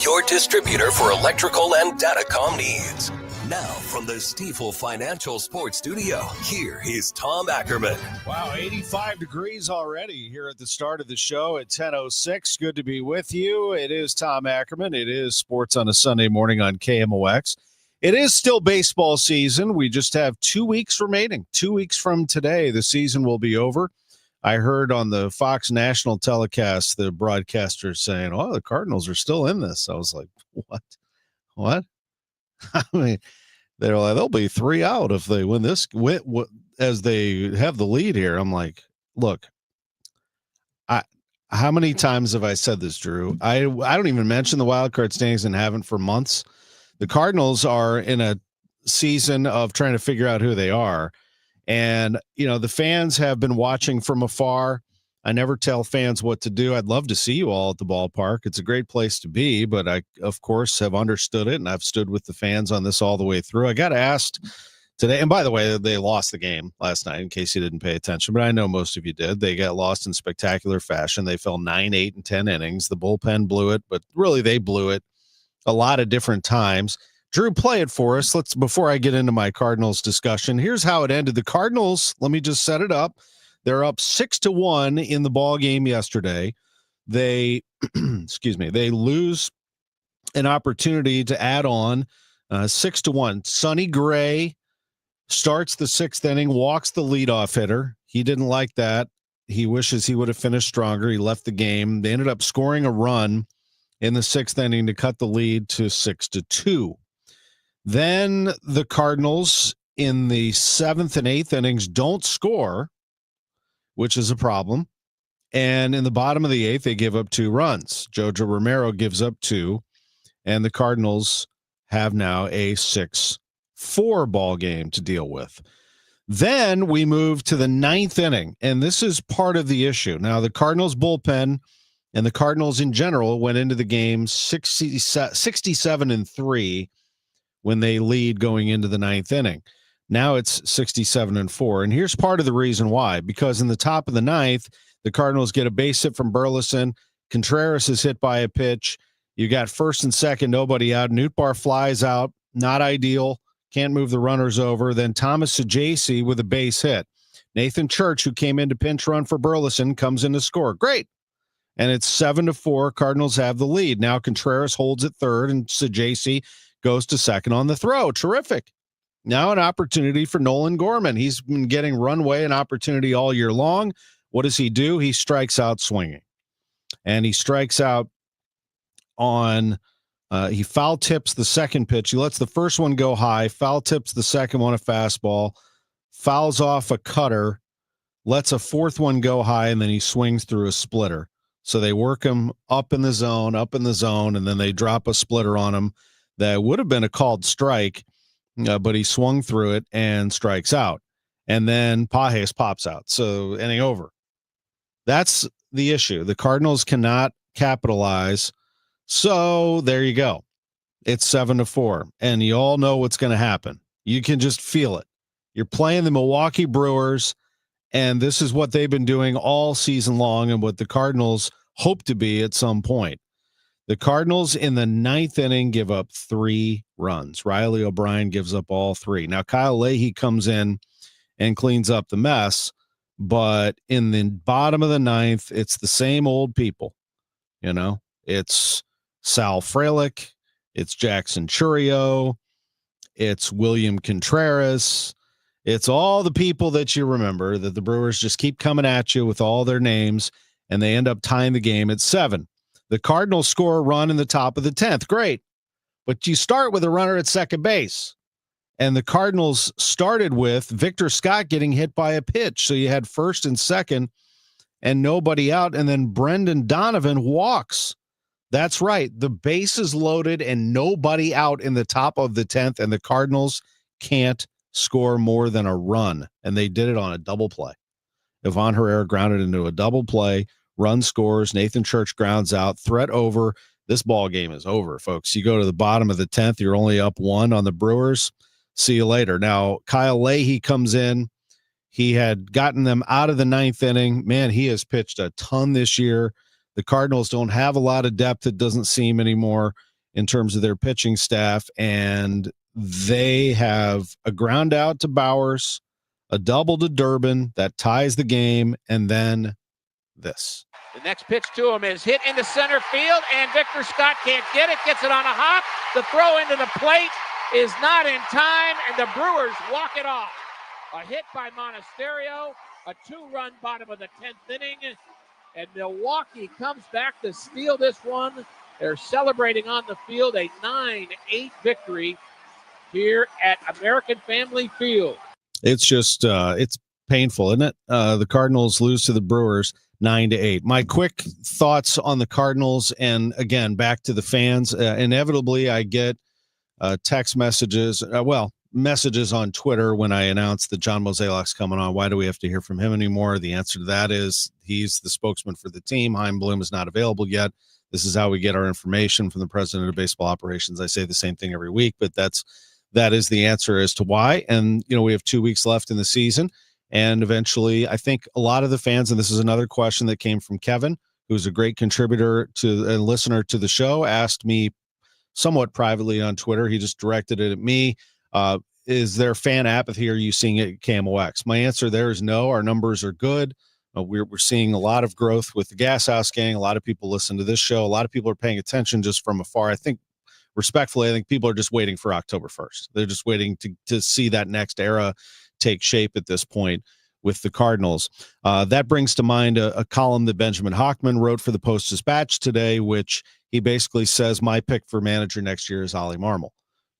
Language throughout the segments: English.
Your distributor for electrical and datacom needs. Now, from the Stifel Financial Sports Studio, here is Tom Ackerman. Wow, 85 degrees already here at the start of the show at 10:06. Good to be with you. It is Tom Ackerman. It is Sports on a Sunday morning on KMOX. It is still baseball season. We just have 2 weeks remaining. 2 weeks from today, the season will be over. I heard on the Fox National telecast, the broadcaster saying, oh, the Cardinals are still in this. I was like, what? I mean, they're like, they'll be 3 out if they win this, as they have the lead here. I'm like, look, how many times have I said this, Drew? I don't even mention the wild card standings and haven't for months. The Cardinals are in a season of trying to figure out who they are. And, you know, the fans have been watching from afar. I never tell fans what to do. I'd love to see you all at the ballpark. It's a great place to be, but I, of course, have understood it, and I've stood with the fans on this all the way through. I got asked today, and by the way, they lost the game last night in case you didn't pay attention, but I know most of you did. They got lost in spectacular fashion. They fell 9, 8, and 10 innings. The bullpen blew it, but really they blew it a lot of different times. Drew, play it for us. Before I get into my Cardinals discussion, here's how it ended. The Cardinals, let me just set it up. They're up 6-1 in the ball game yesterday. They, they lose an opportunity to add on 6-1. Sonny Gray starts the 6th inning, walks the leadoff hitter. He didn't like that. He wishes he would have finished stronger. He left the game. They ended up scoring a run in the 6th inning to cut the lead to 6-2. Then the Cardinals in the 7th and 8th innings don't score, which is a problem. And in the bottom of the 8th, they give up 2 runs. Jojo Romero gives up 2, and the Cardinals have now a 6-4 ball game to deal with. Then we move to the 9th inning, and this is part of the issue. Now, the Cardinals bullpen and the Cardinals in general went into the game 67-3 when they lead going into the 9th inning. Now it's 67-4. And here's part of the reason why. Because in the top of the 9th, the Cardinals get a base hit from Burleson. Contreras is hit by a pitch. You got first and second, nobody out. Nootbaar flies out. Not ideal. Can't move the runners over. Then Thomas Saggese with a base hit. Nathan Church, who came in to pinch run for Burleson, comes in to score. Great. And it's 7-4. Cardinals have the lead. Now Contreras holds at third, and Saggese goes to second on the throw. Terrific. Now an opportunity for Nolan Gorman. He's been getting runway and opportunity all year long. What does he do? He strikes out swinging. And he strikes out on he foul tips the second pitch. He lets the first one go high, foul tips the second one a fastball, fouls off a cutter, lets a fourth one go high, and then he swings through a splitter. So they work him up in the zone, and then they drop a splitter on him. That would have been a called strike, but he swung through it and strikes out. And then Pages pops out. So inning over. That's the issue. The Cardinals cannot capitalize. So there you go. It's 7-4. And you all know what's going to happen. You can just feel it. You're playing the Milwaukee Brewers, and this is what they've been doing all season long and what the Cardinals hope to be at some point. The Cardinals in the 9th inning give up 3 runs. Riley O'Brien gives up all 3. Now, Kyle Leahy comes in and cleans up the mess, but in the bottom of the 9th, it's the same old people. You know, it's Sal Frelick, it's Jackson Churio, it's William Contreras. It's all the people that you remember that the Brewers just keep coming at you with all their names, and they end up tying the game at 7. The Cardinals score a run in the top of the 10th. Great. But you start with a runner at second base. And the Cardinals started with Victor Scott getting hit by a pitch. So you had first and second and nobody out. And then Brendan Donovan walks. That's right. The base is loaded and nobody out in the top of the 10th. And the Cardinals can't score more than a run. And they did it on a double play. Ivan Herrera grounded into a double play. Run scores. Nathan Church grounds out. Threat over. This ball game is over, folks. You go to the bottom of the 10th. You're only up 1 on the Brewers. See you later. Now, Kyle Leahy comes in. He had gotten them out of the 9th inning. Man, he has pitched a ton this year. The Cardinals don't have a lot of depth, it doesn't seem anymore. in terms of their pitching staff, and they have a ground out to Bowers, a double to Durbin that ties the game, and then this. The next pitch to him is hit into center field, and Victor Scott can't get it. Gets it on a hop. The throw into the plate is not in time, and the Brewers walk it off. A hit by Monasterio, a 2-run bottom of the 10th inning, and Milwaukee comes back to steal this one. They're celebrating on the field a 9-8 victory here at American Family Field. It's just, it's painful, isn't it? The Cardinals lose to the Brewers 9-8. My quick thoughts on the Cardinals, and again, back to the fans. Inevitably, I get text messages, messages on Twitter when I announce that John Mozeliak's coming on. Why do we have to hear from him anymore? The answer to that is he's the spokesman for the team. Chaim Bloom is not available yet. This is how we get our information from the president of baseball operations. I say the same thing every week, but that is the answer as to why. And, we have 2 weeks left in the season. And eventually, I think a lot of the fans, and this is another question that came from Kevin, who's a great contributor to and listener to the show, asked me somewhat privately on Twitter. He just directed it at me. Is there fan apathy? Are you seeing it at KMOX? My answer there is no. Our numbers are good. We're seeing a lot of growth with the Gas House Gang. A lot of people listen to this show. A lot of people are paying attention just from afar. I think, respectfully, I think people are just waiting for October 1st. They're just waiting to see that next era take shape at this point with the Cardinals. That brings to mind a column that Benjamin Hockman wrote for the Post-Dispatch today, which he basically says my pick for manager next year is Ollie Marmol.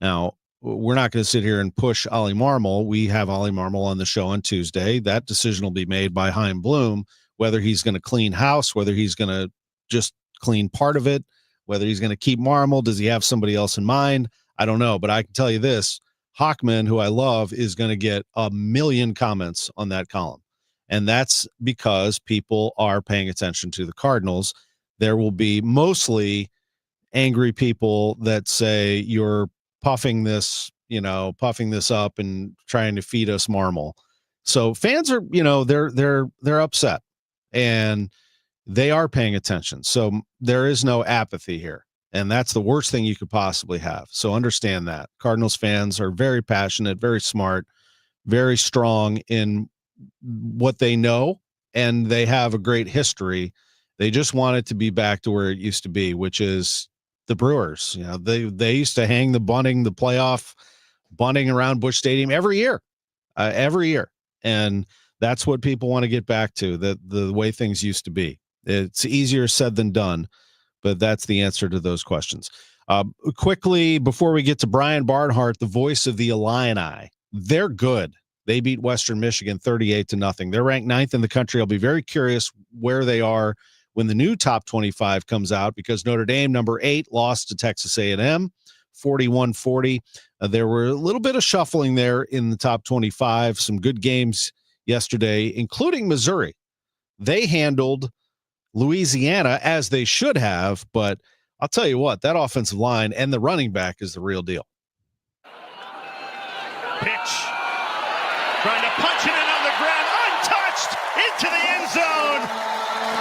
Now, we're not going to sit here and push Ollie Marmol. We have Ollie Marmol on the show on Tuesday. That decision will be made by Chaim Bloom, whether he's going to clean house, whether he's going to just clean part of it, whether he's going to keep Marmol. Does he have somebody else in mind? I don't know, but I can tell you this. Hockman, who I love, is going to get 1 million comments on that column. And that's because people are paying attention to the Cardinals. There will be mostly angry people that say you're puffing this up and trying to feed us Marmol. So fans are, they're upset and they are paying attention. So there is no apathy here. And that's the worst thing you could possibly have. So understand that. Cardinals fans are very passionate, very smart, very strong in what they know, and they have a great history. They just want it to be back to where it used to be, which is the Brewers. They used to hang the playoff bunting around Busch Stadium every year. And that's what people want to get back to, the way things used to be. It's easier said than done. But that's the answer to those questions. Quickly, before we get to Brian Barnhart, the voice of the Illini, they're good. They beat Western Michigan 38-0. They're ranked 9th in the country. I'll be very curious where they are when the new top 25 comes out, because Notre Dame, number 8, lost to Texas A&M 41-40. There were a little bit of shuffling there in the top 25. Some good games yesterday, including Missouri. They handled Louisiana as they should have, but I'll tell you what, that offensive line and the running back is the real deal. Pitch. Trying to punch it in on the ground, untouched, into the end zone.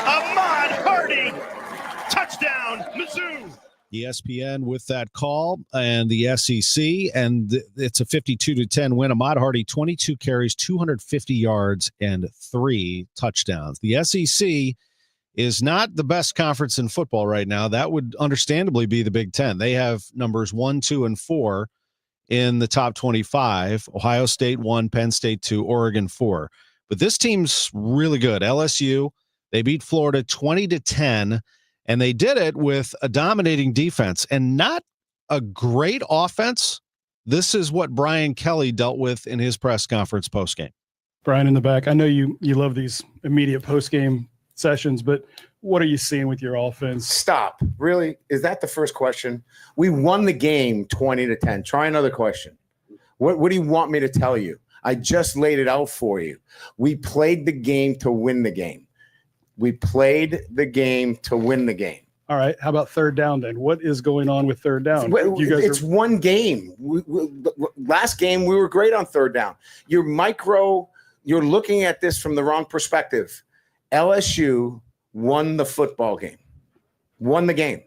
Ahmad Hardy, touchdown, Mizzou. ESPN with that call, and the SEC, and it's a 52-10 win. Ahmad Hardy, 22 carries, 250 yards, and 3 touchdowns. The SEC is not the best conference in football right now. That would understandably be the Big Ten. They have numbers 1, 2, and 4 in the top 25. Ohio State 1, Penn State 2, Oregon 4. But this team's really good. LSU, they beat Florida 20-10, and they did it with a dominating defense and not a great offense. This is what Brian Kelly dealt with in his press conference postgame. Brian in the back, I know you love these immediate postgame sessions, but what are you seeing with your offense? Stop. Really? Is that the first question? We won the game 20-10. Try another question. What do you want me to tell you? I just laid it out for you. We played the game to win the game. We played the game to win the game. All right. How about third down then? What is going on with third down? It's one game. Last game, we were great on third down. You're looking at this from the wrong perspective. LSU won the football game, won the game.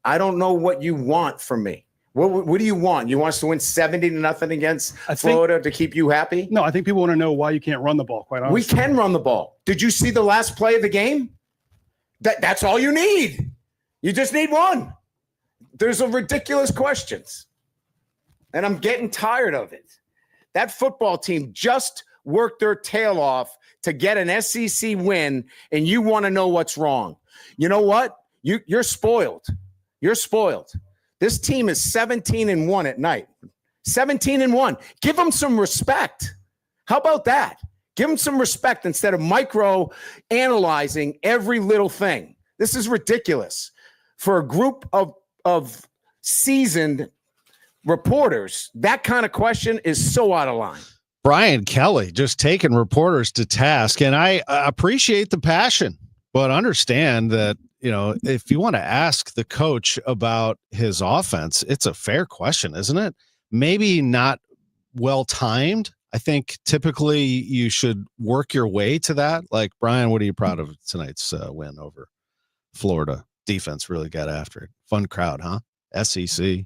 I don't know what you want from me. What do you want? You want us to win 70-0 against Florida to keep you happy? No, I think people want to know why you can't run the ball, quite honestly. We can run the ball. Did you see the last play of the game? That's all you need. You just need one. There's a ridiculous questions. And I'm getting tired of it. That football team just worked their tail off to get an SEC win, and you want to know what's wrong. You know what? You're spoiled. You're spoiled. This team is 17-1 at night. 17-1. Give them some respect. How about that? Give them some respect instead of micro-analyzing every little thing. This is ridiculous. For a group of seasoned reporters, that kind of question is so out of line. Brian Kelly just taking reporters to task, and I appreciate the passion, but understand that, if you want to ask the coach about his offense, it's a fair question, isn't it? Maybe not well timed. I think typically you should work your way to that. Like, Brian, what are you proud of tonight's win over Florida? Defense really got after it. Fun crowd, huh? SEC,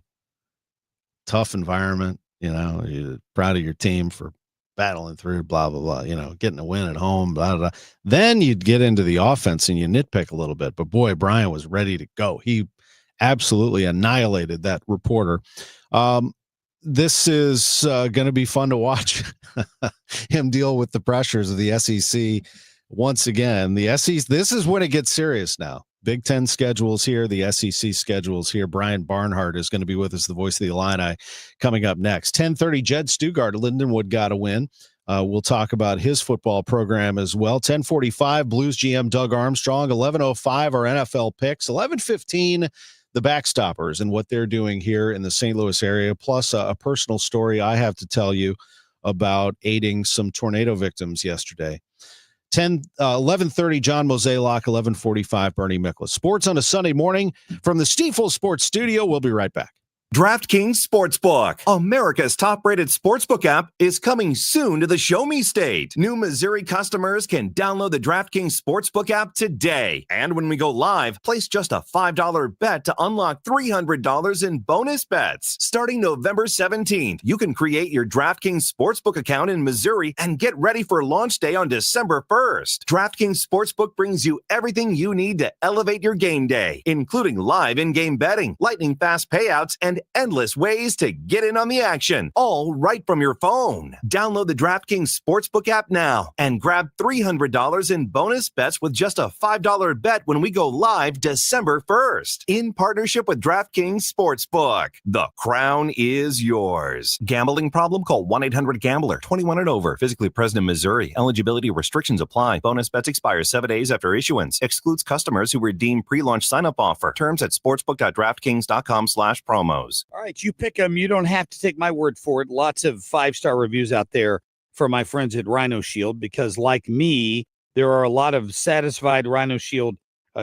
tough environment. You're proud of your team for battling through, blah, blah, blah, getting a win at home, blah, blah, blah. Then you'd get into the offense and you nitpick a little bit. But boy, Brian was ready to go. He absolutely annihilated that reporter. This is going to be fun to watch him deal with the pressures of the SEC once again. The SEC, this is when it gets serious now. Big Ten schedules here, the SEC schedules here. Brian Barnhart is going to be with us, the voice of the Illini, coming up next. 10:30, Jed Stugart, Lindenwood got a win. We'll talk about his football program as well. 10:45, Blues GM Doug Armstrong. 11:05, our NFL picks. 11:15, the BackStoppers and what they're doing here in the St. Louis area, plus a personal story I have to tell you about aiding some tornado victims yesterday. 11:30, John Mozeliak, 11:45, Bernie Miklasz. Sports on a Sunday morning from the Stiefel Sports Studio. We'll be right back. DraftKings Sportsbook, America's top-rated sportsbook app, is coming soon to the Show Me State. New Missouri customers can download the DraftKings Sportsbook app today. And when we go live, place just a $5 bet to unlock $300 in bonus bets. Starting November 17th, you can create your DraftKings Sportsbook account in Missouri and get ready for launch day on December 1st. DraftKings Sportsbook brings you everything you need to elevate your game day, including live in-game betting, lightning-fast payouts, and endless ways to get in on the action, all right from your phone. Download the DraftKings Sportsbook app now and grab $300 in bonus bets with just a $5 bet when we go live December 1st. In partnership with DraftKings Sportsbook, the crown is yours. Gambling problem? Call 1-800-GAMBLER. 21 and over. Physically present in Missouri. Eligibility restrictions apply. Bonus bets expire 7 days after issuance. Excludes customers who redeem pre-launch sign-up offer. Terms at sportsbook.draftkings.com/promos. All right, you pick them. You don't have to take my word for it. Lots of 5-star reviews out there for my friends at Rhino Shield, because like me, there are a lot of satisfied Rhino Shield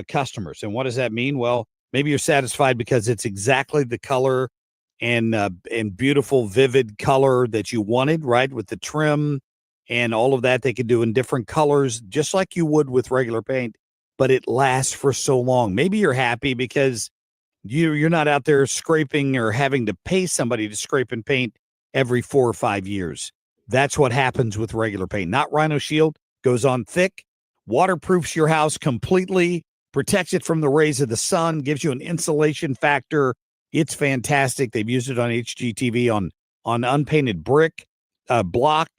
customers. And what does that mean? Well, maybe you're satisfied because it's exactly the color and beautiful, vivid color that you wanted, right? With the trim and all of that, they can do in different colors, just like you would with regular paint, but it lasts for so long. Maybe you're happy because you're not out there scraping or having to pay somebody to scrape and paint every 4 or 5 years. That's what happens with regular paint. Not Rhino Shield. Goes on thick, waterproofs your house completely, protects it from the rays of the sun, gives you an insulation factor. It's fantastic. They've used it on HGTV, on unpainted brick, block,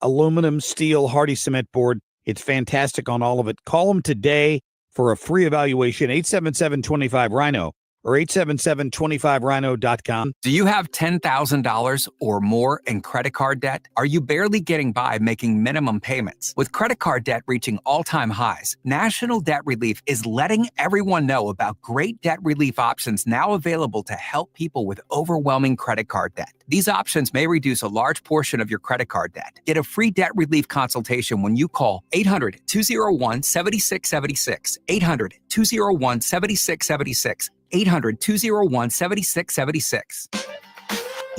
aluminum, steel, hardy cement board. It's fantastic on all of it. Call them today for a free evaluation, 877-25-RHINO. or 877-25rhino.com. Do you have $10,000 or more in credit card debt? Are you barely getting by making minimum payments? With credit card debt reaching all-time highs, National Debt Relief is letting everyone know about great debt relief options now available to help people with overwhelming credit card debt. These options may reduce a large portion of your credit card debt. Get a free debt relief consultation when you call 800-201-7676, 800-201-7676, 800-201-7676.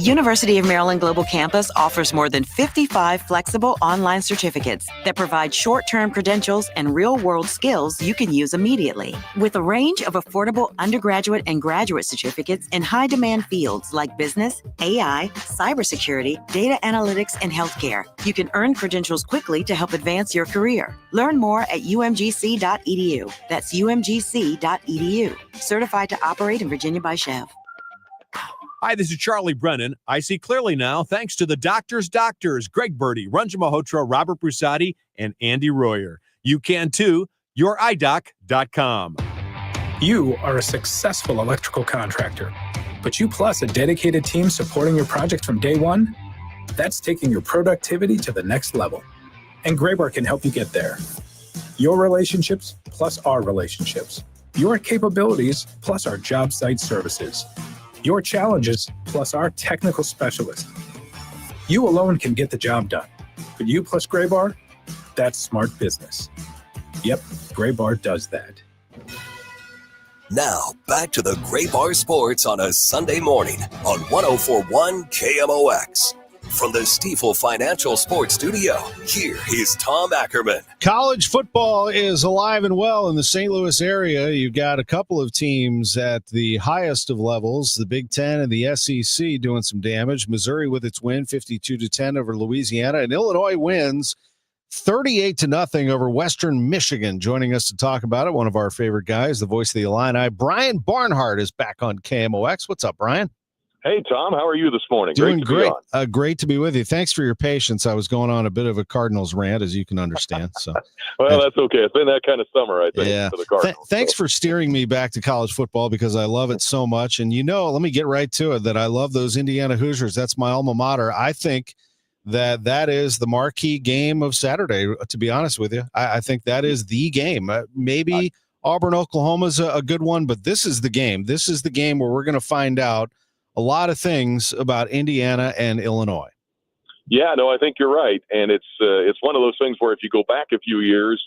University of Maryland Global Campus offers more than 55 flexible online certificates that provide short-term credentials and real-world skills you can use immediately. With a range of affordable undergraduate and graduate certificates in high-demand fields like business, AI, cybersecurity, data analytics, and healthcare, you can earn credentials quickly to help advance your career. Learn more at umgc.edu. That's umgc.edu. Certified to operate in Virginia by Chev. Hi, this is Charlie Brennan. I see clearly now thanks to the doctors, Greg Birdie, Ranjan Malhotra, Robert Brusati, and Andy Royer. You can too. YourIDoc.com. You are a successful electrical contractor, but you plus a dedicated team supporting your project from day one? That's taking your productivity to the next level. And Graybar can help you get there. Your relationships plus our relationships. Your capabilities plus our job site services. Your challenges plus our technical specialists. You alone can get the job done, but you plus Graybar, that's smart business. Yep, Graybar does that. Now, back to the Gray Bar Sports on a Sunday morning on 104.1 KMOX. From the Stifel Financial Sports Studio, here is Tom Ackerman. College football is alive and well in the St. Louis area. You've got a couple of teams at the highest of levels, the Big Ten and the SEC, doing some damage. Missouri with its win, 52-10 over Louisiana, and Illinois wins 38-0 over Western Michigan. Joining us to talk about it, one of our favorite guys, the voice of the Illini, Brian Barnhart, is back on KMOX. What's up, Brian? Hey, Tom, how are you this morning? Doing great. Be great to be with you. Thanks for your patience. I was going on a bit of a Cardinals rant, as you can understand. So, well, that's okay. It's been that kind of summer, I think, yeah. for the Cardinals. Thanks for steering me back to college football because I love it so much. And, let me get right to it, that I love those Indiana Hoosiers. That's my alma mater. I think that is the marquee game of Saturday, to be honest with you. I think that is the game. Maybe Auburn, Oklahoma is a good one, but this is the game. This is the game where we're going to find out a lot of things about Indiana and Illinois. Yeah, no, I think you're right. And it's one of those things where if you go back a few years,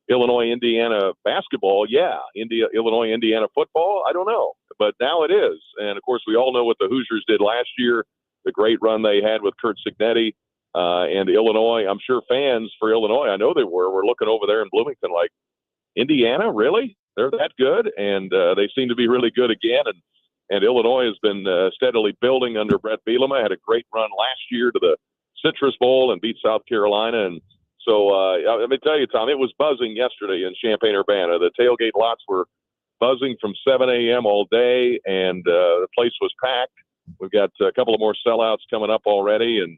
Illinois, Indiana basketball, Illinois, Indiana football, I don't know. But now it is. And, of course, we all know what the Hoosiers did last year, the great run they had with Curt Cignetti and Illinois. I'm sure fans for Illinois, I know they were looking over there in Bloomington like, Indiana, really? They're that good? And they seem to be really good again. And Illinois has been steadily building under Brett Bielema. Had a great run last year to the Citrus Bowl and beat South Carolina. And so let me tell you, Tom, it was buzzing yesterday in Champaign-Urbana. The tailgate lots were buzzing from 7 a.m. all day, and the place was packed. We've got a couple of more sellouts coming up already, and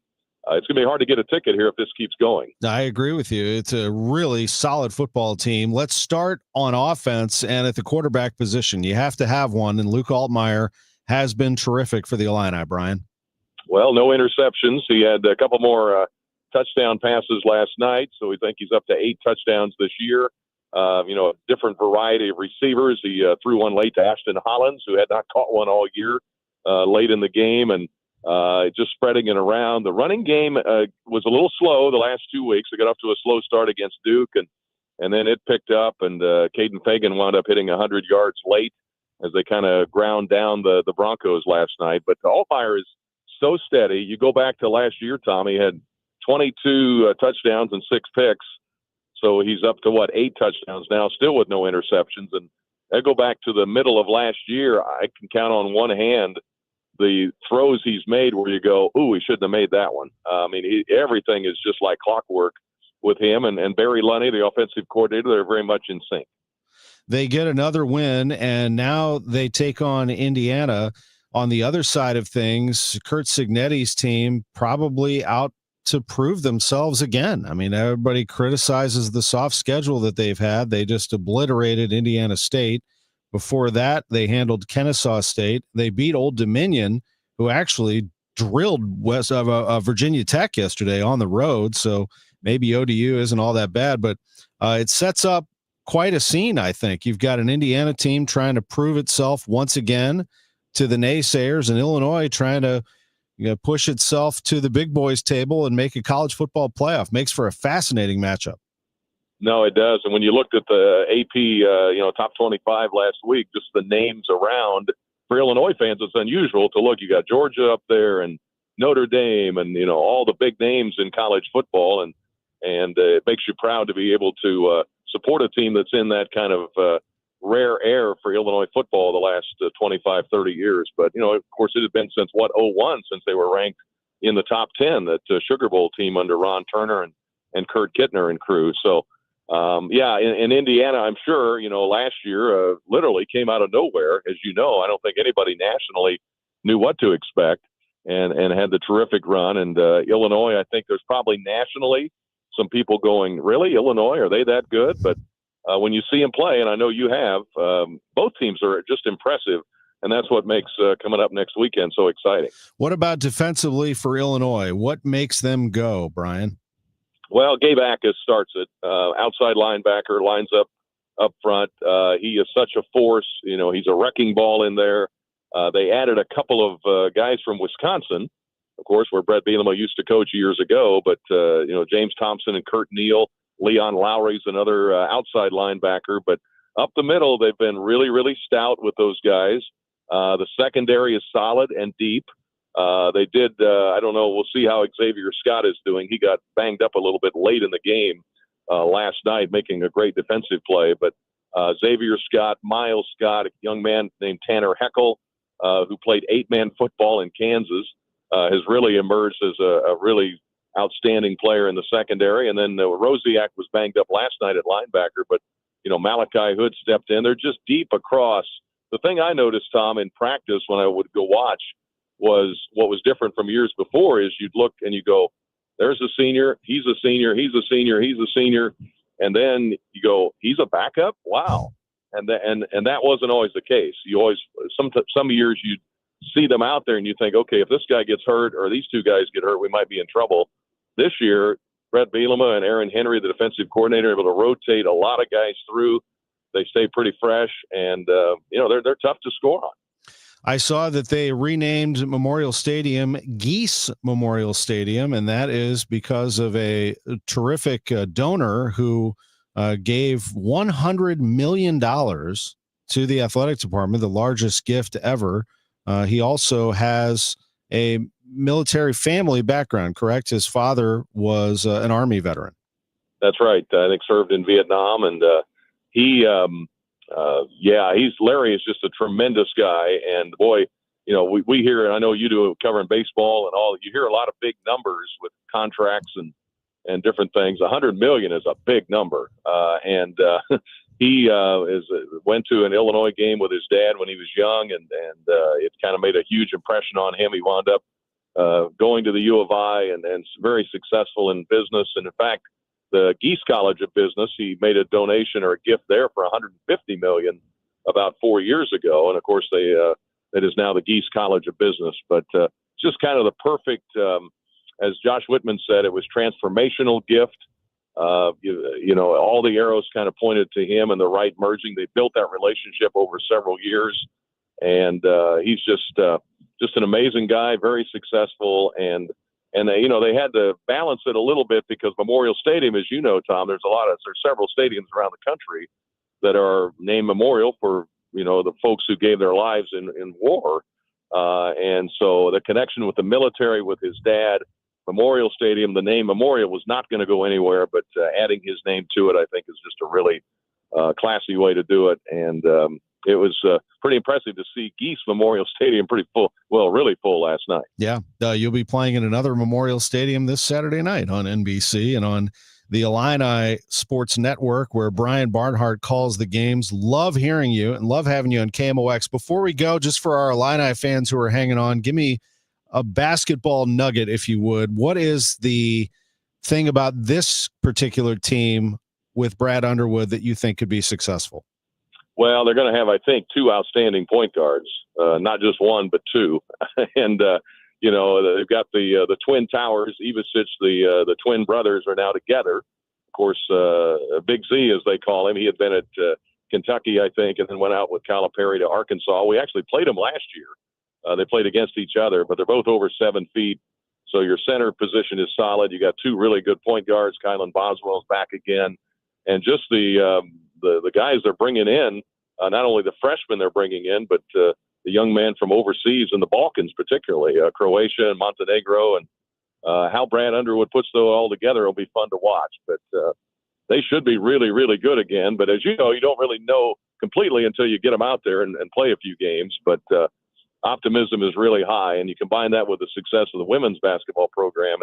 it's going to be hard to get a ticket here if this keeps going. I agree with you. It's a really solid football team. Let's start on offense and at the quarterback position. You have to have one, and Luke Altmaier has been terrific for the Illini, Brian. Well, no interceptions. He had a couple more touchdown passes last night, so we think he's up to 8 touchdowns this year. A different variety of receivers. He threw one late to Ashton Hollins, who had not caught one all year late in the game, and just spreading it around. The running game was a little slow the last 2 weeks. They got off to a slow start against Duke, and then it picked up, and Caden Fagan wound up hitting 100 yards late as they kind of ground down the Broncos last night. But Altmaier is so steady. You go back to last year, Tommy had 22 touchdowns and 6 picks. So he's up to 8 touchdowns now, still with no interceptions. And I go back to the middle of last year. I can count on one hand the throws he's made where you go, ooh, he shouldn't have made that one. Everything is just like clockwork with him. And Barry Lunney, the offensive coordinator, they're very much in sync. They get another win, and now they take on Indiana. On the other side of things, Curt Cignetti's team probably out to prove themselves again. I mean, everybody criticizes the soft schedule that they've had. They just obliterated Indiana State. Before that, they handled Kennesaw State. They beat Old Dominion, who actually drilled West of Virginia Tech yesterday on the road. So maybe ODU isn't all that bad, but it sets up quite a scene, I think. You've got an Indiana team trying to prove itself once again to the naysayers, and Illinois trying to push itself to the big boys table and make a college football playoff. Makes for a fascinating matchup. No, it does. And when you looked at the AP, top 25 last week, just the names around for Illinois fans, it's unusual to look. You got Georgia up there and Notre Dame and, all the big names in college football. And it makes you proud to be able to support a team that's in that kind of rare air for Illinois football the last 25, 30 years. But, of course, it had been since 2001 since they were ranked in the top 10, that Sugar Bowl team under Ron Turner and Kurt Kittner and crew. So, in Indiana, I'm sure, last year literally came out of nowhere. As you know, I don't think anybody nationally knew what to expect and had the terrific run. And Illinois, I think there's probably nationally some people going, really, Illinois, are they that good? But when you see them play, and I know you have, both teams are just impressive. And that's what makes coming up next weekend so exciting. What about defensively for Illinois? What makes them go, Brian? Well, Gabe Ackerman starts it. Outside linebacker, lines up front. He is such a force. He's a wrecking ball in there. They added a couple of guys from Wisconsin, of course, where Brett Bielema used to coach years ago. But, James Thompson and Kurt Neal. Leon Lowry's another outside linebacker. But up the middle, they've been really, really stout with those guys. The secondary is solid and deep. They did, I don't know, we'll see how Xavier Scott is doing. He got banged up a little bit late in the game last night, making a great defensive play. But Xavier Scott, Miles Scott, a young man named Tanner Heckel, who played 8-man football in Kansas, has really emerged as a really outstanding player in the secondary. And then Mozeliak was banged up last night at linebacker, but, Malachi Hood stepped in. They're just deep across. The thing I noticed, Tom, in practice when I would go watch was what was different from years before is you'd look and you go, there's a senior, he's a senior, he's a senior, he's a senior. And then you go, he's a backup? Wow. And that wasn't always the case. You always, some years you'd see them out there and you think, okay, if this guy gets hurt or these two guys get hurt, we might be in trouble. This year, Brett Bielema and Aaron Henry, the defensive coordinator, are able to rotate a lot of guys through. They stay pretty fresh, and they're tough to score on. I saw that they renamed Memorial Stadium Geese Memorial Stadium, and that is because of a terrific donor who gave $100 million to the athletic department, the largest gift ever. He also has a military family background, correct? His father was an Army veteran. That's right. I think served in Vietnam, and Larry is just a tremendous guy. And boy, we hear, and I know you do covering baseball and all, you hear a lot of big numbers with contracts and different things. $100 million is a big number. He went to an Illinois game with his dad when he was young, and it kind of made a huge impression on him. He wound up going to the U of I and very successful in business. And in fact, the Geese College of Business, he made a donation or a gift there for $150 million about 4 years ago. And of course, it is now the Geese College of Business. But just kind of the perfect, as Josh Whitman said, it was transformational gift. All the arrows kind of pointed to him and the right merging. They built that relationship over several years, and he's just an amazing guy, very successful, and they had to balance it a little bit because Memorial Stadium, as you know, Tom, there's several stadiums around the country that are named Memorial for the folks who gave their lives in war, and so the connection with the military, with his dad. Memorial Stadium, the name Memorial was not going to go anywhere, but adding his name to it, I think, is just a really classy way to do it. And it was pretty impressive to see Geese Memorial Stadium really full last night. Yeah, you'll be playing in another Memorial Stadium this Saturday night on NBC and on the Illini Sports Network, where Brian Barnhart calls the games. Love hearing you and love having you on KMOX. Before we go, just for our Illini fans who are hanging on, give me a basketball nugget, if you would. What is the thing about this particular team with Brad Underwood that you think could be successful? Well, they're going to have, I think, two outstanding point guards, not just one, but two. And, they've got the Twin Towers. Ivicic, the twin brothers are now together. Of course, Big Z, as they call him, he had been at Kentucky, I think, and then went out with Calipari to Arkansas. We actually played him last year. They played against each other, but they're both over 7 feet. So your center position is solid. You got two really good point guards. Kylan Boswell's back again. And just the guys they're bringing in, not only the freshmen they're bringing in, but the the young man from overseas in the Balkans, particularly Croatia and Montenegro, and how Brad Underwood puts those all together will be fun to watch. But they should be really, really good again. But as you know, you don't really know completely until you get them out there and play a few games. But optimism is really high, and you combine that with the success of the women's basketball program,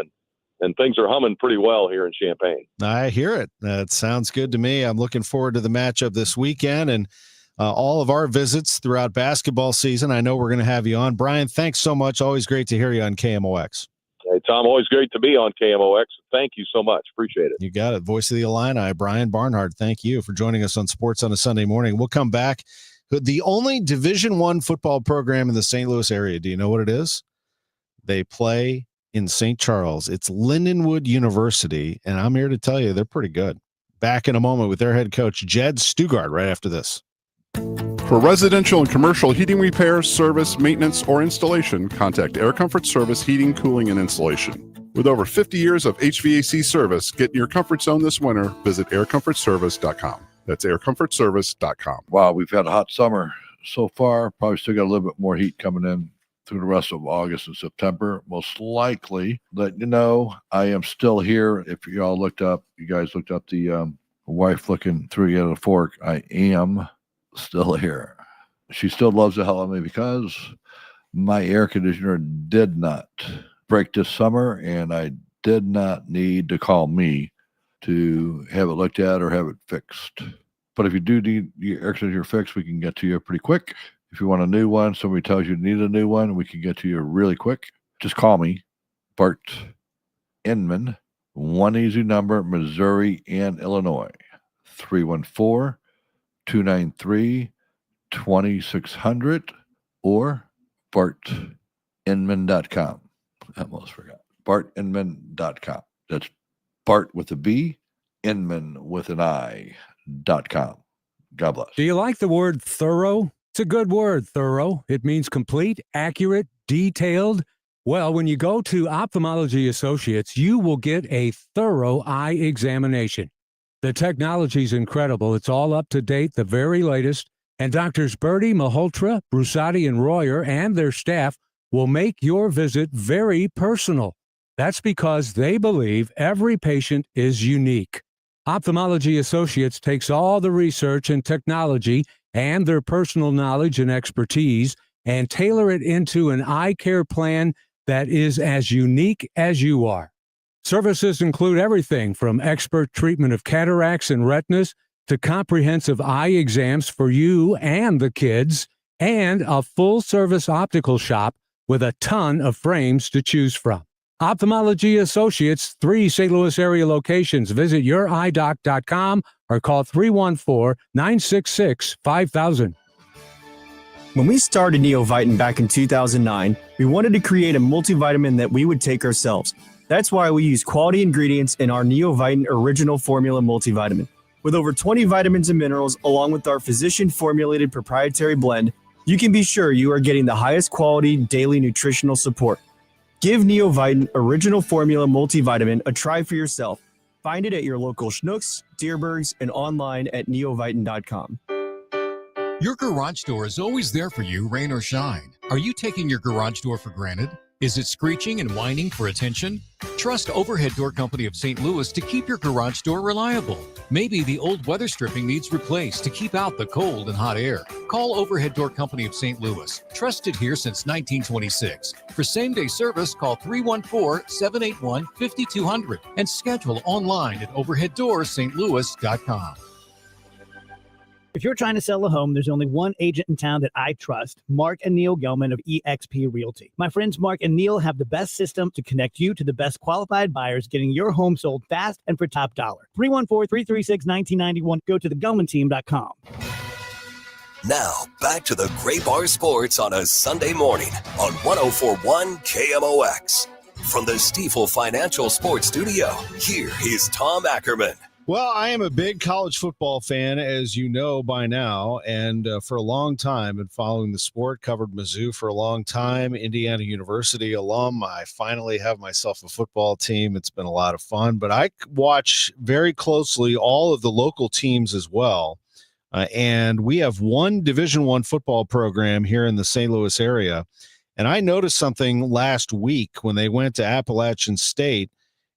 and things are humming pretty well here in Champaign. I hear it. That sounds good to me. I'm looking forward to the matchup this weekend and all of our visits throughout basketball season. I know we're going to have you on. Brian, thanks so much. Always great to hear you on KMOX. Hey, Tom, always great to be on KMOX. Thank you so much. Appreciate it. You got it. Voice of the Illini, Brian Barnhart. Thank you for joining us on Sports on a Sunday Morning. We'll come back. The only Division I football program in the St. Louis area. Do you know what it is? They play in St. Charles. It's Lindenwood University, and I'm here to tell you they're pretty good. Back in a moment with their head coach, Jed Stugard, right after this. For residential and commercial heating repair, service, maintenance, or installation, contact Air Comfort Service Heating, Cooling, and Installation. With over 50 years of HVAC service, get in your comfort zone this winter. Visit aircomfortservice.com. That's aircomfortservice.com. Wow, we've had a hot summer so far. Probably still got a little bit more heat coming in through the rest of August and September. Most likely, let you know, I am still here. If you guys looked up the wife looking through you at a fork, I am still here. She still loves the hell out of me because my air conditioner did not break this summer, and I did not need to call me to have it looked at or have it fixed. But if you do need your air conditioner fixed, we can get to you pretty quick. If you want a new one, somebody tells you need a new one, we can get to you really quick. Just call me, Bart Inman, one easy number, Missouri and Illinois, 314-293-2600 or bartinman.com. I almost forgot. bartinman.com. That's Bart with a B, Inman with an I.com. God bless. Do you like the word thorough? It's a good word, thorough. It means complete, accurate, detailed. Well, when you go to Ophthalmology Associates, you will get a thorough eye examination. The technology's incredible. It's all up to date, the very latest. And Doctors Birdie, Malhotra, Brusati, and Royer and their staff will make your visit very personal. That's because they believe every patient is unique. Ophthalmology Associates takes all the research and technology and their personal knowledge and expertise and tailor it into an eye care plan that is as unique as you are. Services include everything from expert treatment of cataracts and retinas to comprehensive eye exams for you and the kids, and a full-service optical shop with a ton of frames to choose from. Ophthalmology Associates, 3 St. Louis area locations. Visit youridoc.com or call 314-966-5000. When we started Neovitin back in 2009, we wanted to create a multivitamin that we would take ourselves. That's why we use quality ingredients in our Neovitin Original Formula multivitamin. With over 20 vitamins and minerals, along with our physician-formulated proprietary blend, you can be sure you are getting the highest quality daily nutritional support. Give Neovitin Original Formula multivitamin a try for yourself. Find it at your local Schnucks, Deerbergs, and online at neovitin.com. Your garage door is always there for you, rain or shine. Are you taking your garage door for granted? Is it screeching and whining for attention? Trust Overhead Door Company of St. Louis to keep your garage door reliable. Maybe the old weather stripping needs replaced to keep out the cold and hot air. Call Overhead Door Company of St. Louis, trusted here since 1926. For same-day service, call 314-781-5200 and schedule online at overheaddoorsstlouis.com. If you're trying to sell a home, there's only one agent in town that I trust, Mark and Neil Gelman of eXp Realty. My friends Mark and Neil have the best system to connect you to the best qualified buyers, getting your home sold fast and for top dollar. 314-336-1991. Go to thegelmanteam.com. Now, back to the Gray Bar Sports on a Sunday morning on 104.1 KMOX. From the Stifel Financial Sports Studio, here is Tom Ackerman. Well, I am a big college football fan, as you know by now, and for a long time been following the sport, covered Mizzou for a long time, Indiana University alum. I finally have myself a football team. It's been a lot of fun, but I watch very closely all of the local teams as well. and we have one Division I football program here in the St. Louis area. And I noticed something last week when they went to Appalachian State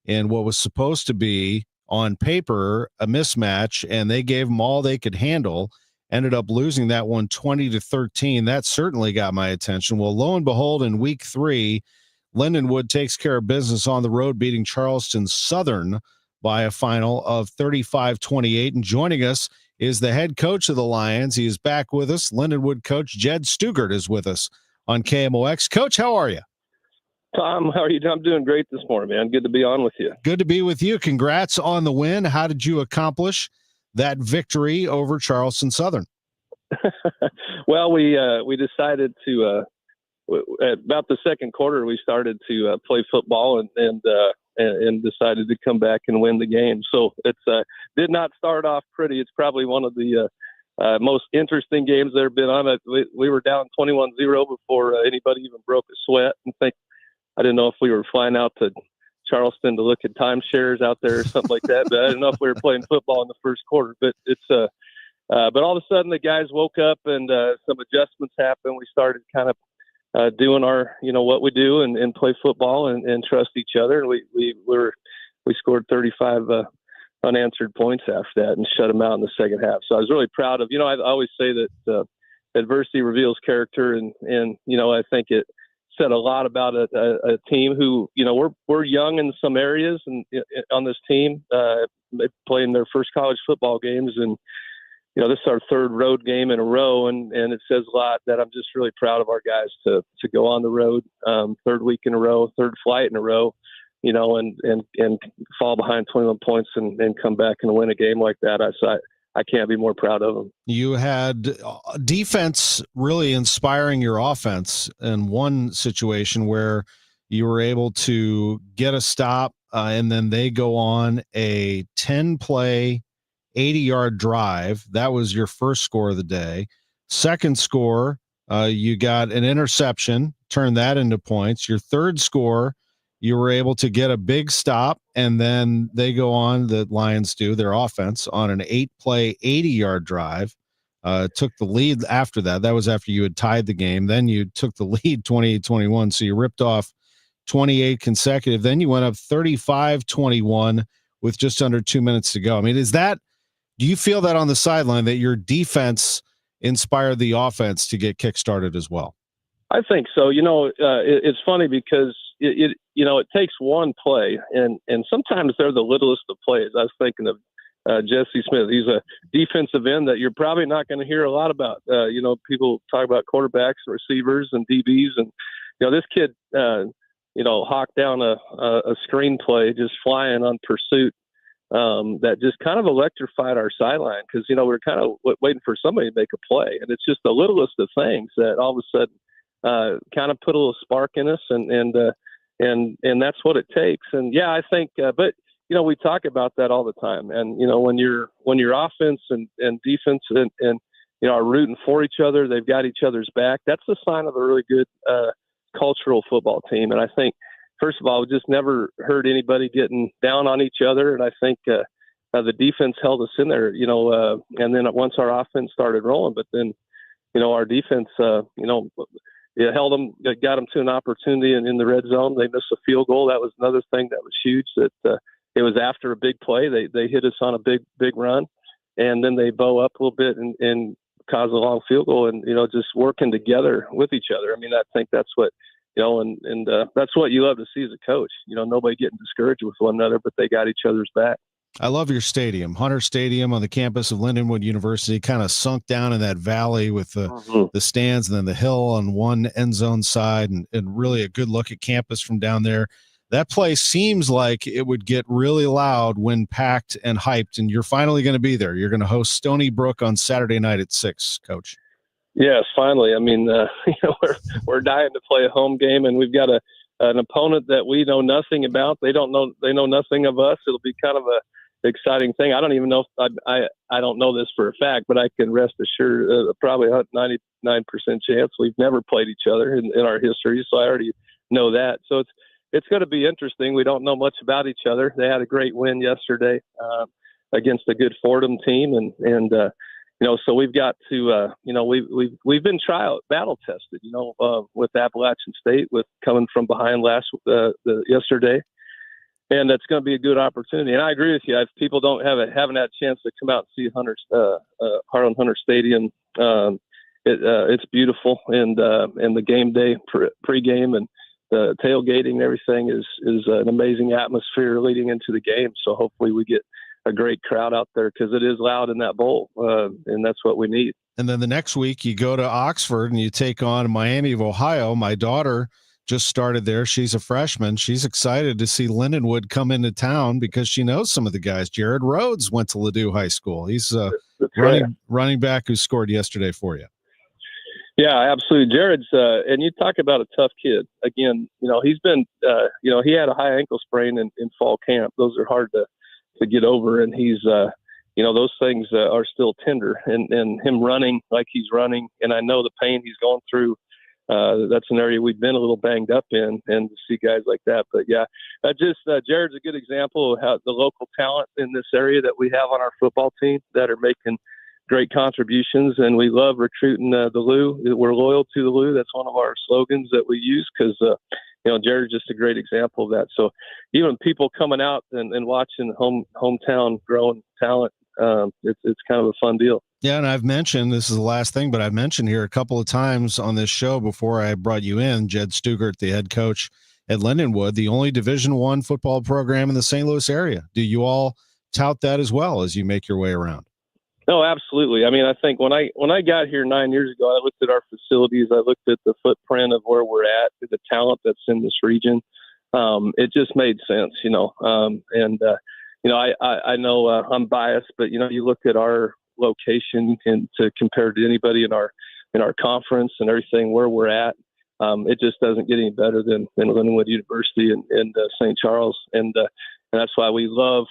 in what was supposed to be on paper a mismatch, and they gave them all they could handle. Ended up losing that one 20-13. That certainly got my attention. Well, lo and behold, in week 3, Lindenwood takes care of business on the road, beating Charleston Southern by a final of 35-28. And joining us is the head coach of the Lions. He is back with us. Lindenwood coach Jed Stugart is with us on KMOX. Coach, how are you? Tom, how are you? I'm doing great this morning, man. Good to be on with you. Good to be with you. Congrats on the win. How did you accomplish that victory over Charleston Southern? Well, we decided to at about the second quarter we started to play football and decided to come back and win the game. So it's did not start off pretty. It's probably one of the most interesting games that have been on it. We were down 21-0 before anybody even broke a sweat. I didn't know if we were flying out to Charleston to look at timeshares out there or something like that. But I didn't know if we were playing football in the first quarter. But it's but all of a sudden the guys woke up and some adjustments happened. We started kind of doing our what we do and play football and trust each other. And we scored 35 unanswered points after that and shut them out in the second half. So I was really proud of. I always say that adversity reveals character, and I think it said a lot about a team who, we're young in some areas and on this team, playing their first college football games. And, this is our third road game in a row. And it says a lot that I'm just really proud of our guys to go on the road, third week in a row, third flight in a row, and fall behind 21 points and come back and win a game like that. I can't be more proud of them. You had defense really inspiring your offense in one situation where you were able to get a stop, and then they go on a 10-play, 80-yard drive. That was your first score of the day. Second score, you got an interception, turned that into points. Your third score, you were able to get a big stop, and then they go on, the Lions do, their offense, on an 8-play, 80-yard drive, took the lead after that. That was after you had tied the game. Then you took the lead 28-21, so you ripped off 28 consecutive. Then you went up 35-21 with just under 2 minutes to go. I mean, do you feel that on the sideline that your defense inspired the offense to get kick-started as well? I think so. It's funny because it takes one play, and sometimes they're the littlest of plays. I was thinking of Jesse Smith. He's a defensive end that you're probably not going to hear a lot about. People talk about quarterbacks and receivers and DBs, and this kid, hawked down a screenplay just flying on pursuit. That just kind of electrified our sideline because we're kind of waiting for somebody to make a play, and it's just the littlest of things that all of a sudden kind of put a little spark in us, and that's what it takes. And yeah, I think, but we talk about that all the time. And when your offense and defense and are rooting for each other, they've got each other's back. That's a sign of a really good cultural football team. And I think, first of all, we just never heard anybody getting down on each other. And I think the defense held us in there. And then once our offense started rolling, but then our defense, it held them, got them to an opportunity in the red zone. They missed a field goal. That was another thing that was huge. That it was after a big play. They hit us on a big run, and then they bow up a little bit and cause a long field goal. And just working together with each other. I mean, I think that's what and that's what you love to see as a coach. Nobody getting discouraged with one another, but they got each other's back. I love your stadium, Hunter Stadium on the campus of Lindenwood University, kind of sunk down in that valley with the stands and then the hill on one end zone side, and really a good look at campus from down there. That place seems like it would get really loud when packed and hyped, and you're finally going to be there. You're going to host Stony Brook on Saturday night at 6, Coach. Yes, finally. I mean, we're dying to play a home game, and we've got an opponent that we know nothing about. They know nothing of us. It'll be kind of a exciting thing. I don't even know if I don't know this for a fact, but I can rest assured probably a 99% chance we've never played each other in our history. So I already know that. So it's going to be interesting. We don't know much about each other. They had a great win yesterday against a good Fordham team, and so we've got to, we've been battle tested, with Appalachian State, with coming from behind yesterday. And that's going to be a good opportunity. And I agree with you. If people haven't had a chance to come out and see Harlan-Hunter Stadium, it's beautiful. And the game day pregame and the tailgating and everything is an amazing atmosphere leading into the game. So hopefully we get a great crowd out there, because it is loud in that bowl, and that's what we need. And then the next week you go to Oxford and you take on Miami of Ohio. My daughter just started there. She's a freshman. She's excited to see Lindenwood come into town because she knows some of the guys. Jared Rhodes went to Ladue High School. He's running back who scored yesterday for you. Yeah, absolutely. Jared's, and you talk about a tough kid. Again, he's been, he had a high ankle sprain in fall camp. Those are hard to get over. And he's, those things are still tender, and him running like he's running. And I know the pain he's going through. That's an area we've been a little banged up in, and to see guys like that. But yeah, Jared's a good example of how the local talent in this area that we have on our football team that are making great contributions, and we love recruiting the Lou. We're loyal to the Lou. That's one of our slogans that we use, because Jared's just a great example of that. So even people coming out and watching hometown growing talent, it's kind of a fun deal. Yeah, and I've mentioned, this is the last thing, but I've mentioned here a couple of times on this show before I brought you in, Jed Stugart, the head coach at Lindenwood, the only Division I football program in the St. Louis area. Do you all tout that as well as you make your way around? No, absolutely. I mean, I think when I got here 9 years ago, I looked at our facilities, I looked at the footprint of where we're at, the talent that's in this region. It just made sense, I know I'm biased, but you look at our location and to compare to anybody in our conference and everything where we're at, it just doesn't get any better than Lindenwood University and St. Charles, and that's why we love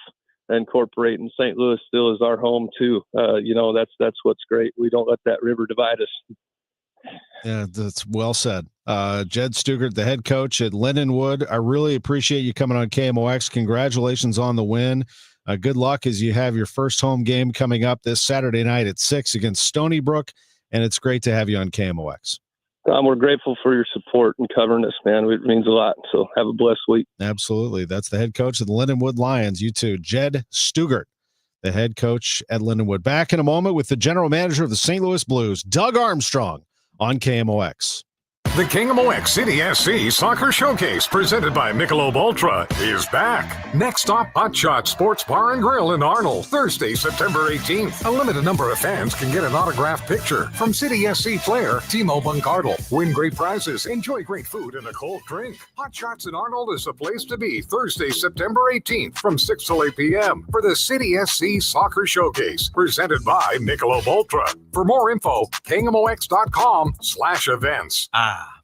incorporating St. Louis still as our home too. That's what's great. We don't let that river divide us. Yeah, that's well said. Jed Stugart, the head coach at Lindenwood, I really appreciate you coming on KMOX. Congratulations on the win. Good luck as you have your first home game coming up this Saturday night at 6 against Stony Brook, and it's great to have you on KMOX. We're grateful for your support and covering us, man. It means a lot. So have a blessed week. Absolutely. That's the head coach of the Lindenwood Lions. You too, Jed Stugart, the head coach at Lindenwood. Back in a moment with the general manager of the St. Louis Blues, Doug Armstrong, on KMOX. The KMOX City SC Soccer Showcase, presented by Michelob Ultra, is back. Next stop, Hot Shot Sports Bar and Grill in Arnold, Thursday, September 18th. A limited number of fans can get an autographed picture from City SC player Timo Bunkardel. Win great prizes, enjoy great food and a cold drink. Hot Shots in Arnold is the place to be Thursday, September 18th from 6 till 8 p.m. for the City SC Soccer Showcase, presented by Michelob Ultra. For more info, KMOX.com/events.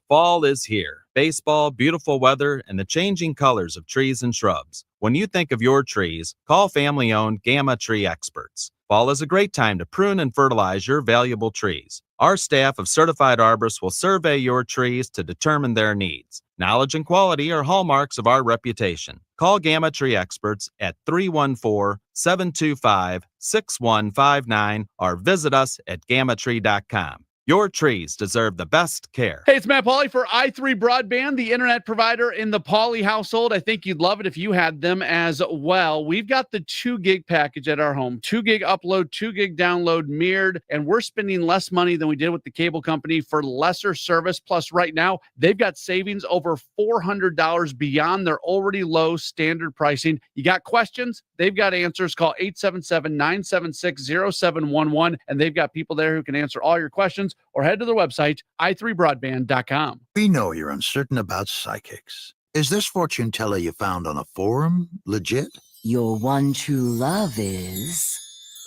Fall is here. Baseball, beautiful weather, and the changing colors of trees and shrubs. When you think of your trees, call family-owned Gamma Tree Experts. Fall is a great time to prune and fertilize your valuable trees. Our staff of certified arborists will survey your trees to determine their needs. Knowledge and quality are hallmarks of our reputation. Call Gamma Tree Experts at 314-725-6159 or visit us at gammatree.com. Your trees deserve the best care. Hey, it's Matt Pauley for i3 Broadband, the internet provider in the Pauley household. I think you'd love it if you had them as well. We've got the 2 gig package at our home, 2 gig upload, 2 gig download, mirrored, and we're spending less money than we did with the cable company for lesser service. Plus, right now, they've got savings over $400 beyond their already low standard pricing. You got questions? They've got answers. Call 877-976-0711, and they've got people there who can answer all your questions, or head to their website, i3broadband.com. We know you're uncertain about psychics. Is this fortune teller you found on a forum legit? Your one true love is...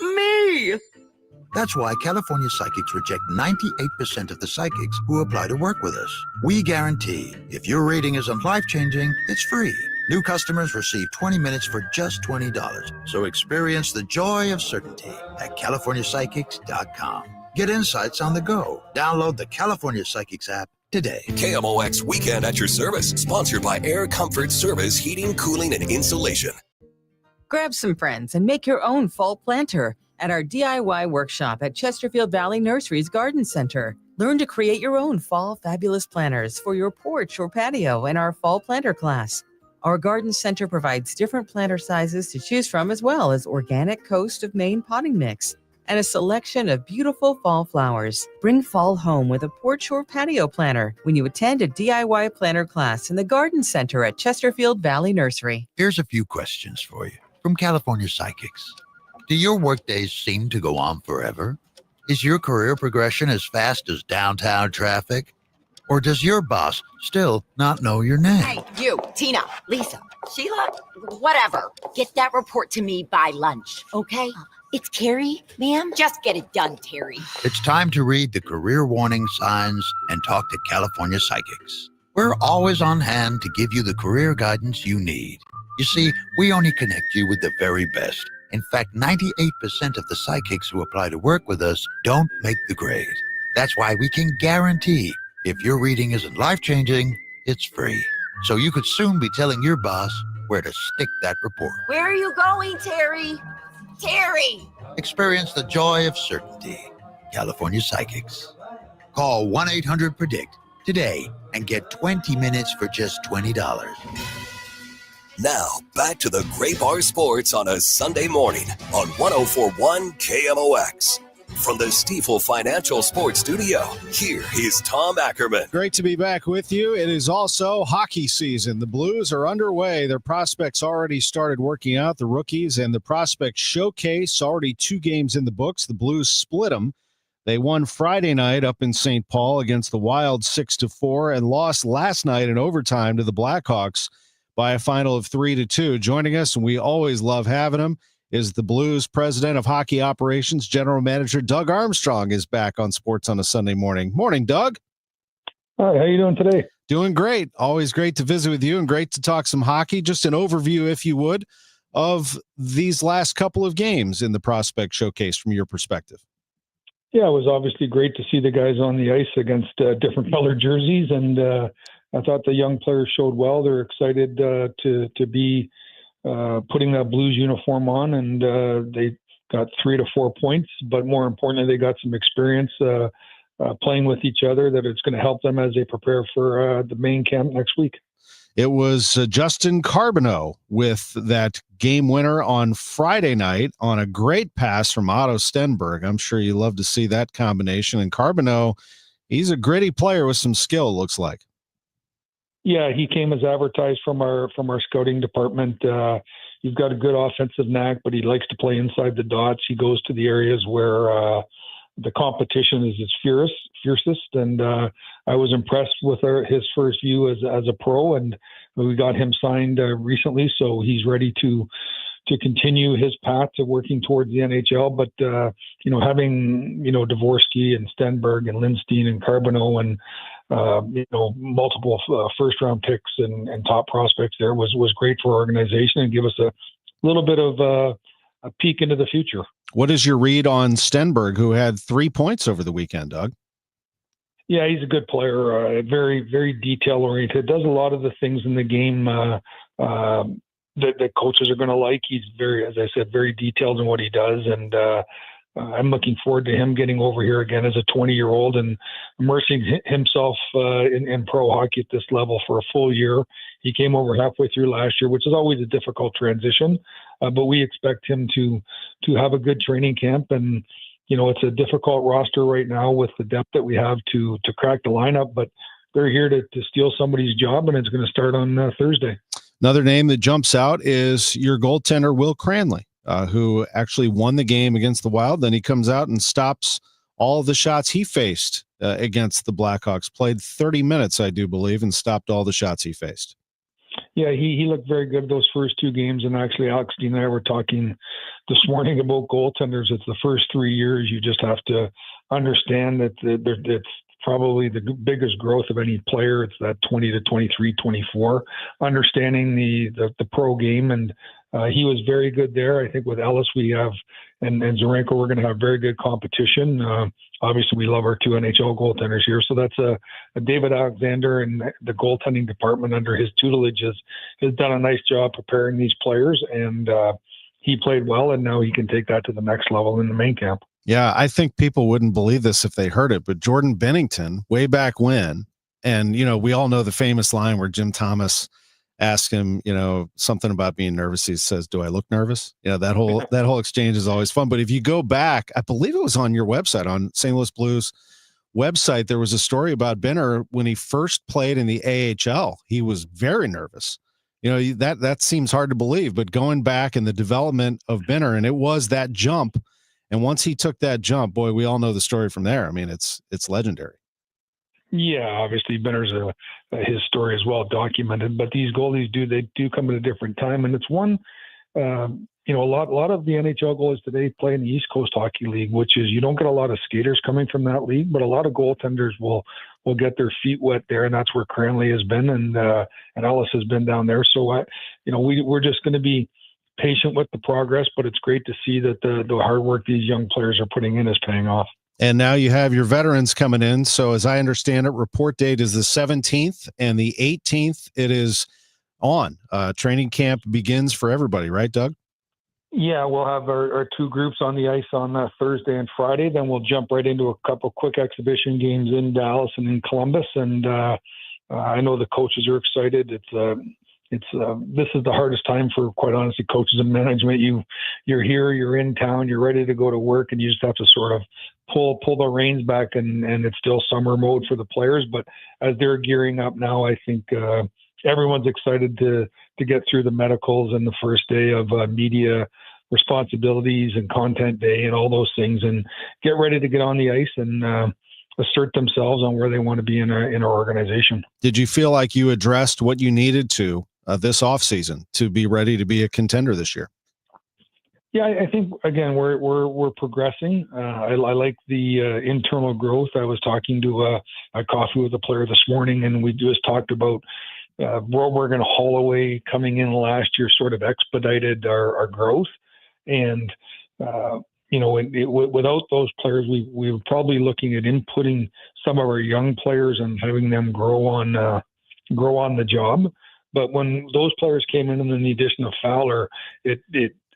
me! That's why California Psychics reject 98% of the psychics who apply to work with us. We guarantee if your reading isn't life-changing, it's free. New customers receive 20 minutes for just $20. So experience the joy of certainty at CaliforniaPsychics.com. Get insights on the go. Download the California Psychics app today. KMOX Weekend at your service, sponsored by Air Comfort Service Heating, Cooling, and Insulation. Grab some friends and make your own fall planter. at our DIY workshop at Chesterfield Valley Nursery's Garden Center. Learn to create your own fall fabulous planters for your porch or patio in our fall planter class. Our garden center provides different planter sizes to choose from, as well as organic Coast of Maine potting mix and a selection of beautiful fall flowers. Bring fall home with a porch or patio planter when you attend a DIY planter class in the garden center at Chesterfield Valley Nursery. Here's a few questions for you from California Psychics. Do your workdays seem to go on forever? Is your career progression as fast as downtown traffic? Or does your boss still not know your name? Hey, you, Tina, Lisa, Sheila, whatever. Get that report to me by lunch, okay? It's Terry, ma'am. Just get it done, Terry. It's time to read the career warning signs and talk to California Psychics. We're always on hand to give you the career guidance you need. You see, we only connect you with the very best. In fact, 98% of the psychics who apply to work with us don't make the grade. That's why we can guarantee if your reading isn't life-changing, it's free. So you could soon be telling your boss where to stick that report. Where are you going, Terry? Terry! Experience the joy of certainty. California Psychics. Call 1-800-PREDICT today and get 20 minutes for just $20. Now, back to the Great Bar Sports on a Sunday morning on 104.1 KMOX. From the Stifel Financial Sports Studio, here is Tom Ackerman. Great to be back with you. It is also hockey season. The Blues are underway. Their prospects already started working out, the rookies, and the prospect showcase, already 2 games in the books. The Blues split them. They won Friday night up in St. Paul against the Wild 6-4 and lost last night in overtime to the Blackhawks by a final of 3-2. Joining us, and we always love having him, is the Blues president of hockey operations, general manager Doug Armstrong is back on Sports on a Sunday morning. Morning, Doug. Hi, how you doing today? Doing great. Always great to visit with you and great to talk some hockey. Just an overview, if you would, of these last couple of games in the prospect showcase from your perspective. Yeah, it was obviously great to see the guys on the ice against different colored jerseys, and I thought the young players showed well. They're excited to be putting that Blues uniform on, and they got 3 to 4 points, but more importantly, they got some experience playing with each other that it's going to help them as they prepare for the main camp next week. It was Justin Carbonneau with that game winner on Friday night on a great pass from Otto Stenberg. I'm sure you love to see that combination. And Carbonneau, he's a gritty player with some skill, it looks like. Yeah, he came as advertised from our scouting department. He's got a good offensive knack, but he likes to play inside the dots. He goes to the areas where the competition is its fiercest, and I was impressed with his first view as a pro, and we got him signed recently, so he's ready to continue his path to working towards the NHL. But having Dvorsky and Stenberg and Lindstein and Carbonneau and multiple first-round picks and top prospects there was great for our organization and give us a little bit of a peek into the future. What is your read on Stenberg, who had 3 points over the weekend, Doug? Yeah, he's a good player, very, very detail-oriented, does a lot of the things in the game that coaches are going to like. He's very, as I said, very detailed in what he does, and I'm looking forward to him getting over here again as a 20-year-old and immersing himself in pro hockey at this level for a full year. He came over halfway through last year, which is always a difficult transition, but we expect him to have a good training camp. And it's a difficult roster right now with the depth that we have to crack the lineup, but they're here to steal somebody's job, and it's going to start on Thursday. Another name that jumps out is your goaltender, Will Cranley, who actually won the game against the Wild. Then he comes out and stops all of the shots he faced against the Blackhawks. Played 30 minutes, I do believe, and stopped all the shots he faced. Yeah, he looked very good those first 2 games. And actually, Alex Dean and I were talking this morning about goaltenders. It's the first 3 years. You just have to understand that it's probably the biggest growth of any player. It's that 20 to 23, 24, understanding the pro game. And he was very good there. I think with Ellis, we have, and Zarenko, we're going to have very good competition. Obviously, we love our 2 NHL goaltenders here. So that's a David Alexander, and the goaltending department under his tutelage has done a nice job preparing these players. And he played well, and now he can take that to the next level in the main camp. Yeah, I think people wouldn't believe this if they heard it, but Jordan Bennington, way back when, and, we all know the famous line where Jim Thomas asked him, something about being nervous. He says, "Do I look nervous?" That whole exchange is always fun. But if you go back, I believe it was on your website, on St. Louis Blues website, there was a story about Benner when he first played in the AHL. He was very nervous. That seems hard to believe, but going back in the development of Benner, and it was that jump. And once he took that jump, boy, we all know the story from there. I mean, it's legendary. Yeah, obviously Benner's his story is well documented, but these goalies do come at a different time, and it's one. A lot of the NHL goalies today play in the East Coast Hockey League, which is you don't get a lot of skaters coming from that league, but a lot of goaltenders will get their feet wet there, and that's where Cranley has been, and Ellis has been down there. So we're just going to be patient with the progress, but it's great to see that the hard work these young players are putting in is paying off. And now you have your veterans coming in. So as I understand it, report date is the 17th, and the 18th it is on. Training camp begins for everybody, right, Doug? Yeah, we'll have our two groups on the ice on Thursday and Friday. Then we'll jump right into a couple quick exhibition games in Dallas and in Columbus. And I know the coaches are excited. This is the hardest time for, quite honestly, coaches and management. You're here, you're in town, you're ready to go to work, and you just have to sort of pull the reins back, and it's still summer mode for the players. But as they're gearing up now, I think everyone's excited to get through the medicals and the first day of media responsibilities and content day and all those things, and get ready to get on the ice and assert themselves on where they want to be in our organization. Did you feel like you addressed what you needed to this offseason to be ready to be a contender this year? Yeah, I think, again, we're progressing. I like the internal growth. I was talking to a coffee with a player this morning, and we just talked about Broberg and Holloway coming in last year sort of expedited our growth. And, without those players, we were probably looking at inputting some of our young players and having them grow on the job. But when those players came in, and then the addition of Fowler, it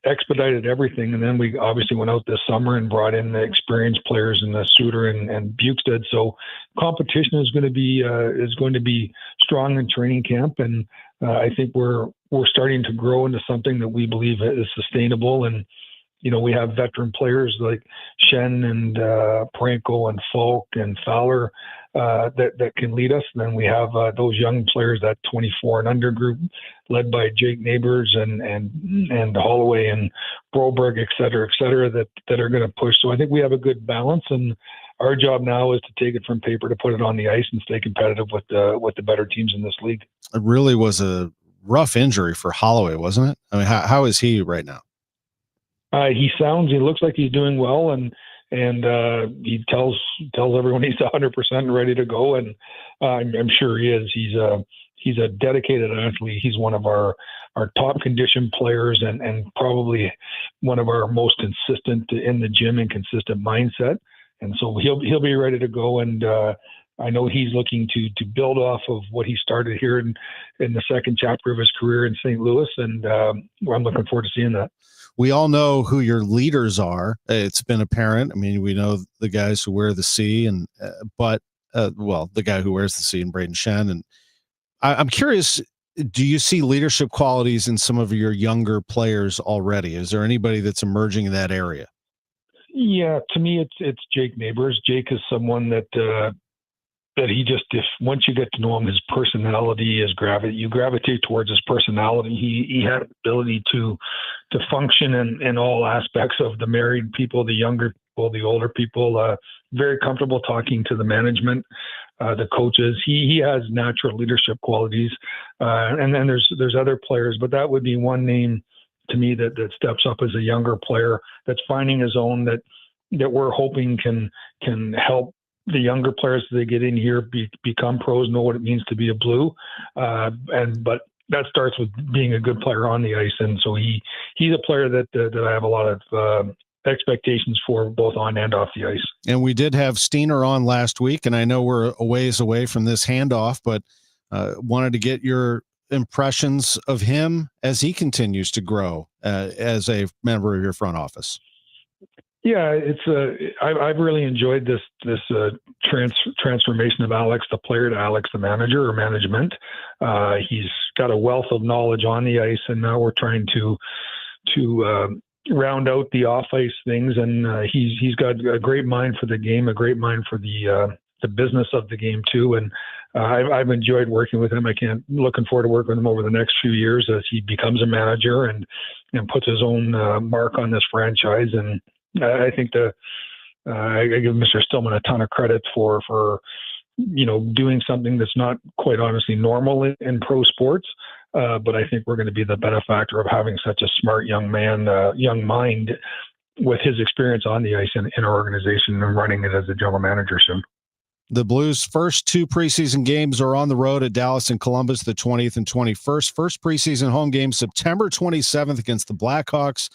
expedited everything. And then we obviously went out this summer and brought in the experienced players in Suter and Bukestad. So competition is going to be strong in training camp. And I think we're starting to grow into something that we believe is sustainable. And, we have veteran players like Shen and Parenko and Falk and Fowler that can lead us. And then we have those young players, that 24 and under group, led by Jake Neighbors and Holloway and Broberg, et cetera, that are going to push. So I think we have a good balance, and our job now is to take it from paper to put it on the ice and stay competitive with the better teams in this league. It really was a rough injury for Holloway, wasn't it? I mean, how is he right now? He looks like he's doing well, and he tells everyone he's 100% ready to go, and I'm sure he is. He's a dedicated athlete. He's one of our top condition players, and probably one of our most consistent in the gym and consistent mindset. And so he'll be ready to go. And I know he's looking to build off of what he started here in the second chapter of his career in St. Louis, and I'm looking forward to seeing that. We all know who your leaders are. It's been apparent. I mean, we know the guys who wear the C, and the guy who wears the C and Braden Shen. And I'm curious, do you see leadership qualities in some of your younger players already? Is there anybody that's emerging in that area? Yeah, to me, it's Jake Neighbors. Jake is someone that if once you get to know him, his personality you gravitate towards his personality. He had the ability to function in all aspects of the married people, the younger people, the older people, very comfortable talking to the management, the coaches. He has natural leadership qualities. And then there's other players, but that would be one name to me that steps up as a younger player that's finding his own, that we're hoping can help the younger players as they get in here become pros, know what it means to be a Blue. But that starts with being a good player on the ice. And so he's a player that I have a lot of expectations for, both on and off the ice. And we did have Steiner on last week, and I know we're a ways away from this handoff, but wanted to get your impressions of him as he continues to grow as a member of your front office? Yeah, I've really enjoyed this transformation of Alex the player to Alex the manager or management. He's got a wealth of knowledge on the ice, and now we're trying to round out the off ice things. And he's got a great mind for the game, a great mind for the business of the game too. And I've enjoyed working with him. Looking forward to working with him over the next few years as he becomes a manager and puts his own mark on this franchise. And I think I give Mr. Stillman a ton of credit for doing something that's not quite honestly normal in pro sports. But I think we're going to be the benefactor of having such a smart young man, young mind with his experience on the ice in our organization and running it as a general manager soon. The Blues' first 2 preseason games are on the road at Dallas and Columbus, the 20th and 21st. First preseason home game, September 27th against the Blackhawks.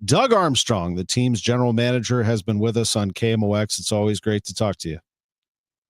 Doug Armstrong, the team's general manager, has been with us on KMOX. It's always great to talk to you.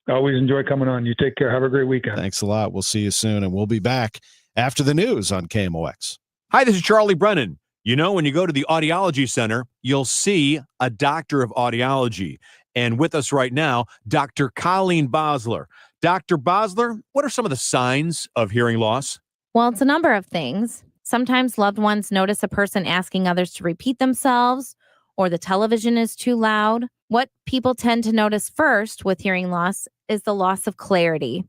Always enjoy coming on. You take care. Have a great weekend. Thanks a lot. We'll see you soon, and we'll be back after the news on KMOX. Hi, this is Charlie Brennan. When you go to the Audiology Center, you'll see a doctor of audiology. And with us right now, Dr. Colleen Bosler. Dr. Bosler, what are some of the signs of hearing loss? Well, it's a number of things. Sometimes loved ones notice a person asking others to repeat themselves, or the television is too loud. What people tend to notice first with hearing loss is the loss of clarity.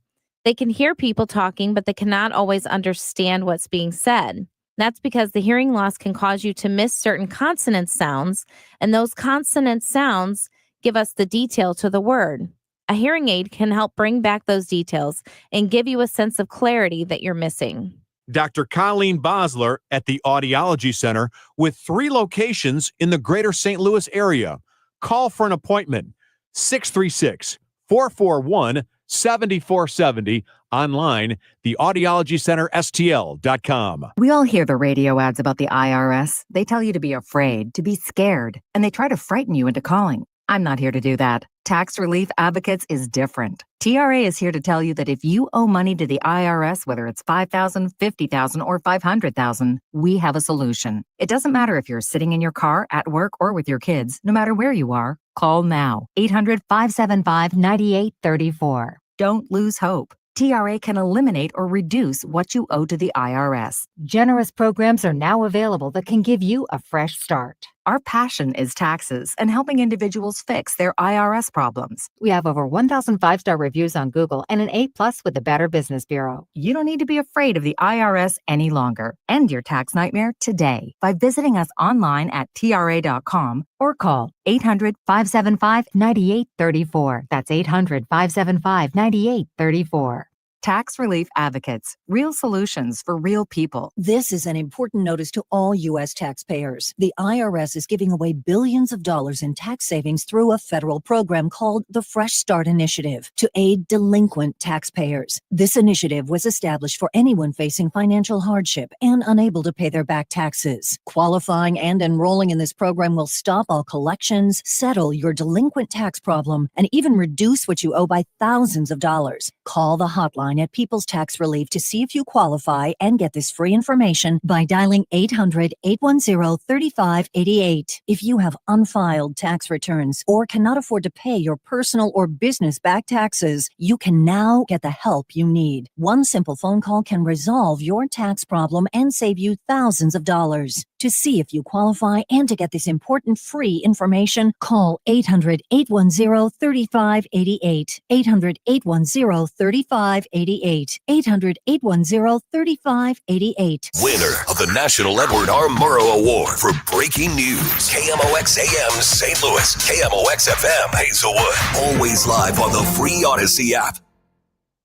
They can hear people talking, but they cannot always understand what's being said. That's because the hearing loss can cause you to miss certain consonant sounds, and those consonant sounds give us the detail to the word. A hearing aid can help bring back those details and give you a sense of clarity that you're missing. Dr. Colleen Bosler at the Audiology Center with 3 locations in the greater St. Louis area. Call for an appointment, 636-441-7470. Online, theaudiologycenterstl.com. We all hear the radio ads about the IRS. They tell you to be afraid, to be scared, and they try to frighten you into calling. I'm not here to do that. Tax Relief Advocates is different. TRA is here to tell you that if you owe money to the IRS, whether it's $5,000, $50,000, or $500,000, we have a solution. It doesn't matter if you're sitting in your car, at work, or with your kids. No matter where you are, call now. 800-575-9834. Don't lose hope. TRA can eliminate or reduce what you owe to the IRS. Generous programs are now available that can give you a fresh start. Our passion is taxes and helping individuals fix their IRS problems. We have over 1,000 5-star reviews on Google and an A+ with the Better Business Bureau. You don't need to be afraid of the IRS any longer. End your tax nightmare today by visiting us online at TRA.com or call 800-575-9834. That's 800-575-9834. Tax Relief Advocates, real solutions for real people. This is an important notice to all U.S. taxpayers. The IRS is giving away billions of dollars in tax savings through a federal program called the Fresh Start Initiative to aid delinquent taxpayers. This initiative was established for anyone facing financial hardship and unable to pay their back taxes. Qualifying and enrolling in this program will stop all collections, settle your delinquent tax problem, and even reduce what you owe by thousands of dollars. Call the hotline at People's Tax Relief to see if you qualify and get this free information by dialing 800-810-3588. If you have unfiled tax returns or cannot afford to pay your personal or business back taxes, you can now get the help you need. One simple phone call can resolve your tax problem and save you thousands of dollars. To see if you qualify and to get this important free information, call 800-810-3588. 800-810-3588. 800-810-3588. Winner of the National Edward R. Murrow Award for Breaking News. KMOX AM St. Louis. KMOX FM Hazelwood. Always live on the free Odyssey app.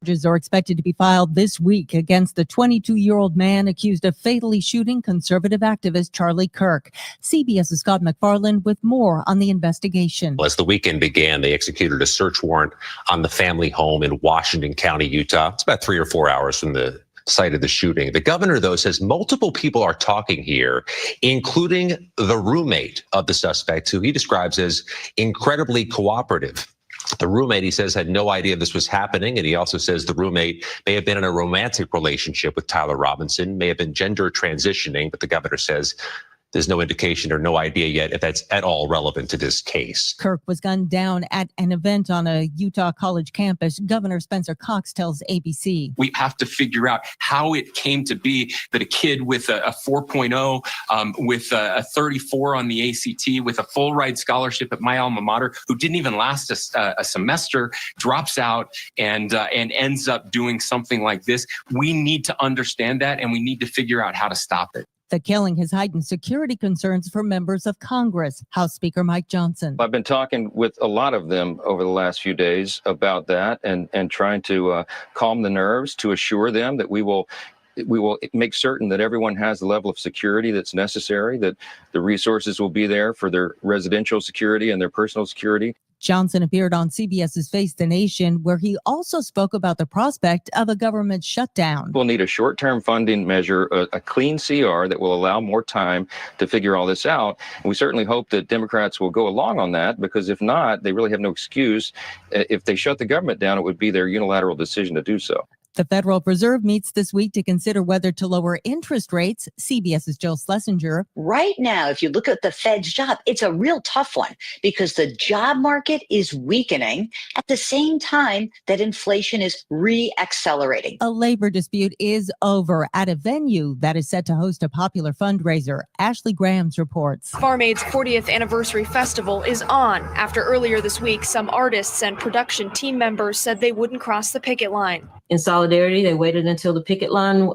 Charges are expected to be filed this week against the 22-year-old man accused of fatally shooting conservative activist Charlie Kirk. CBS's Scott McFarland with more on the investigation. As the weekend began, they executed a search warrant on the family home in Washington County, Utah. It's about 3 or 4 hours from the site of the shooting. The governor, though, says multiple people are talking here, including the roommate of the suspect, who he describes as incredibly cooperative. The roommate, he says, had no idea this was happening. And he also says the roommate may have been in a romantic relationship with Tyler Robinson, may have been gender transitioning, but the governor says there's no indication or no idea yet if that's at all relevant to this case. Kirk was gunned down at an event on a Utah college campus. Governor Spencer Cox tells ABC. We have to figure out how it came to be that a kid with a 4.0, with a 34 on the ACT, with a full ride scholarship at my alma mater, who didn't even last a semester, drops out and ends up doing something like this. We need to understand that, and we need to figure out how to stop it. The killing has heightened security concerns for members of Congress. House Speaker Mike Johnson. I've been talking with a lot of them over the last few days about that and trying to calm the nerves, to assure them that we will make certain that everyone has the level of security that's necessary, that the resources will be there for their residential security and their personal security. Johnson appeared on CBS's Face the Nation, where he also spoke about the prospect of a government shutdown. We'll need a short-term funding measure, a clean CR that will allow more time to figure all this out. And we certainly hope that Democrats will go along on that, because if not, they really have no excuse. If they shut the government down, it would be their unilateral decision to do so. The Federal Reserve meets this week to consider whether to lower interest rates. CBS's Jill Schlesinger. Right now, if you look at the Fed's job, it's a real tough one because the job market is weakening at the same time that inflation is re-accelerating. A labor dispute is over at a venue that is set to host a popular fundraiser. Ashley Grahams reports. Farm Aid's 40th anniversary festival is on after earlier this week, some artists and production team members said they wouldn't cross the picket line. In solidarity, they waited until the picket line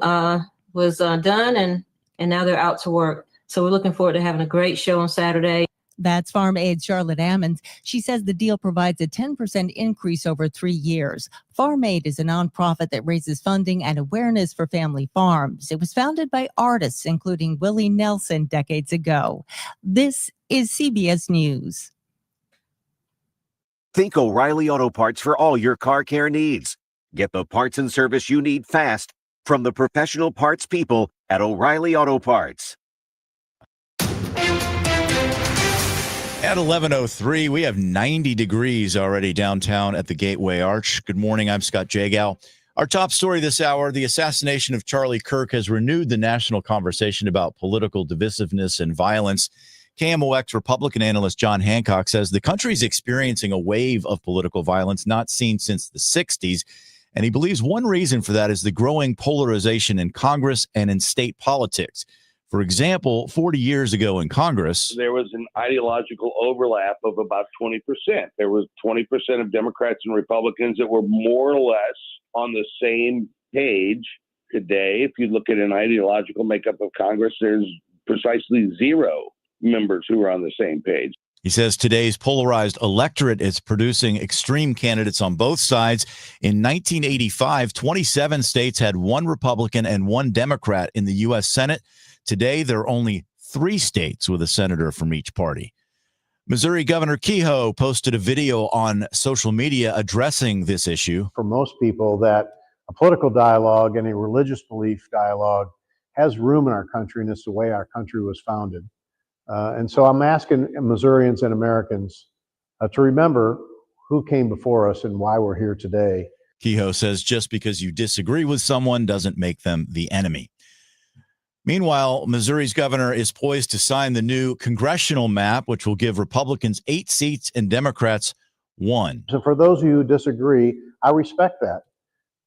was done, and now they're out to work. So we're looking forward to having a great show on Saturday. That's Farm Aid's Charlotte Ammons. She says the deal provides a 10% increase over 3 years. Farm Aid is a nonprofit that raises funding and awareness for family farms. It was founded by artists, including Willie Nelson, decades ago. This is CBS News. Think O'Reilly Auto Parts for all your car care needs. Get the parts and service you need fast from the professional parts people at O'Reilly Auto Parts. At 11:03, we have 90 degrees already downtown at the Gateway Arch. Good morning, I'm Scott Jagow. Our top story this hour, the assassination of Charlie Kirk has renewed the national conversation about political divisiveness and violence. KMOX Republican analyst John Hancock says the country is experiencing a wave of political violence not seen since the 60s. And he believes one reason for that is the growing polarization in Congress and in state politics. For example, 40 years ago in Congress, there was an ideological overlap of about 20%. There was 20% of Democrats and Republicans that were more or less on the same page. Today, if you look at an ideological makeup of Congress, there's precisely 0 members who are on the same page. he says today's polarized electorate is producing extreme candidates on both sides. In 1985, 27 states had 1 Republican and 1 Democrat in the U.S. Senate. Today, there are only 3 states with a senator from each party. Missouri Governor Kehoe posted a video on social media addressing this issue. For most people, that a political dialogue and a religious belief dialogue has room in our country, and it's the way our country was founded. And so I'm asking Missourians and Americans to remember who came before us and why we're here today. Kehoe says just because you disagree with someone doesn't make them the enemy. Meanwhile, Missouri's governor is poised to sign the new congressional map, which will give Republicans 8 seats and Democrats 1. So for those of you who disagree, I respect that.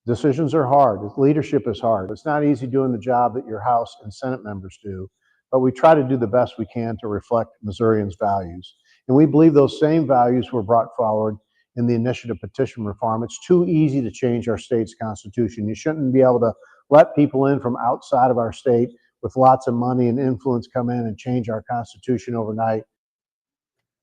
Decisions are hard. Leadership is hard. It's not easy doing the job that your House and Senate members do, but we try to do the best we can to reflect Missourians' values. And we believe those same values were brought forward in the initiative petition reform. It's too easy to change our state's constitution. You shouldn't be able to let people in from outside of our state with lots of money and influence come in and change our constitution overnight.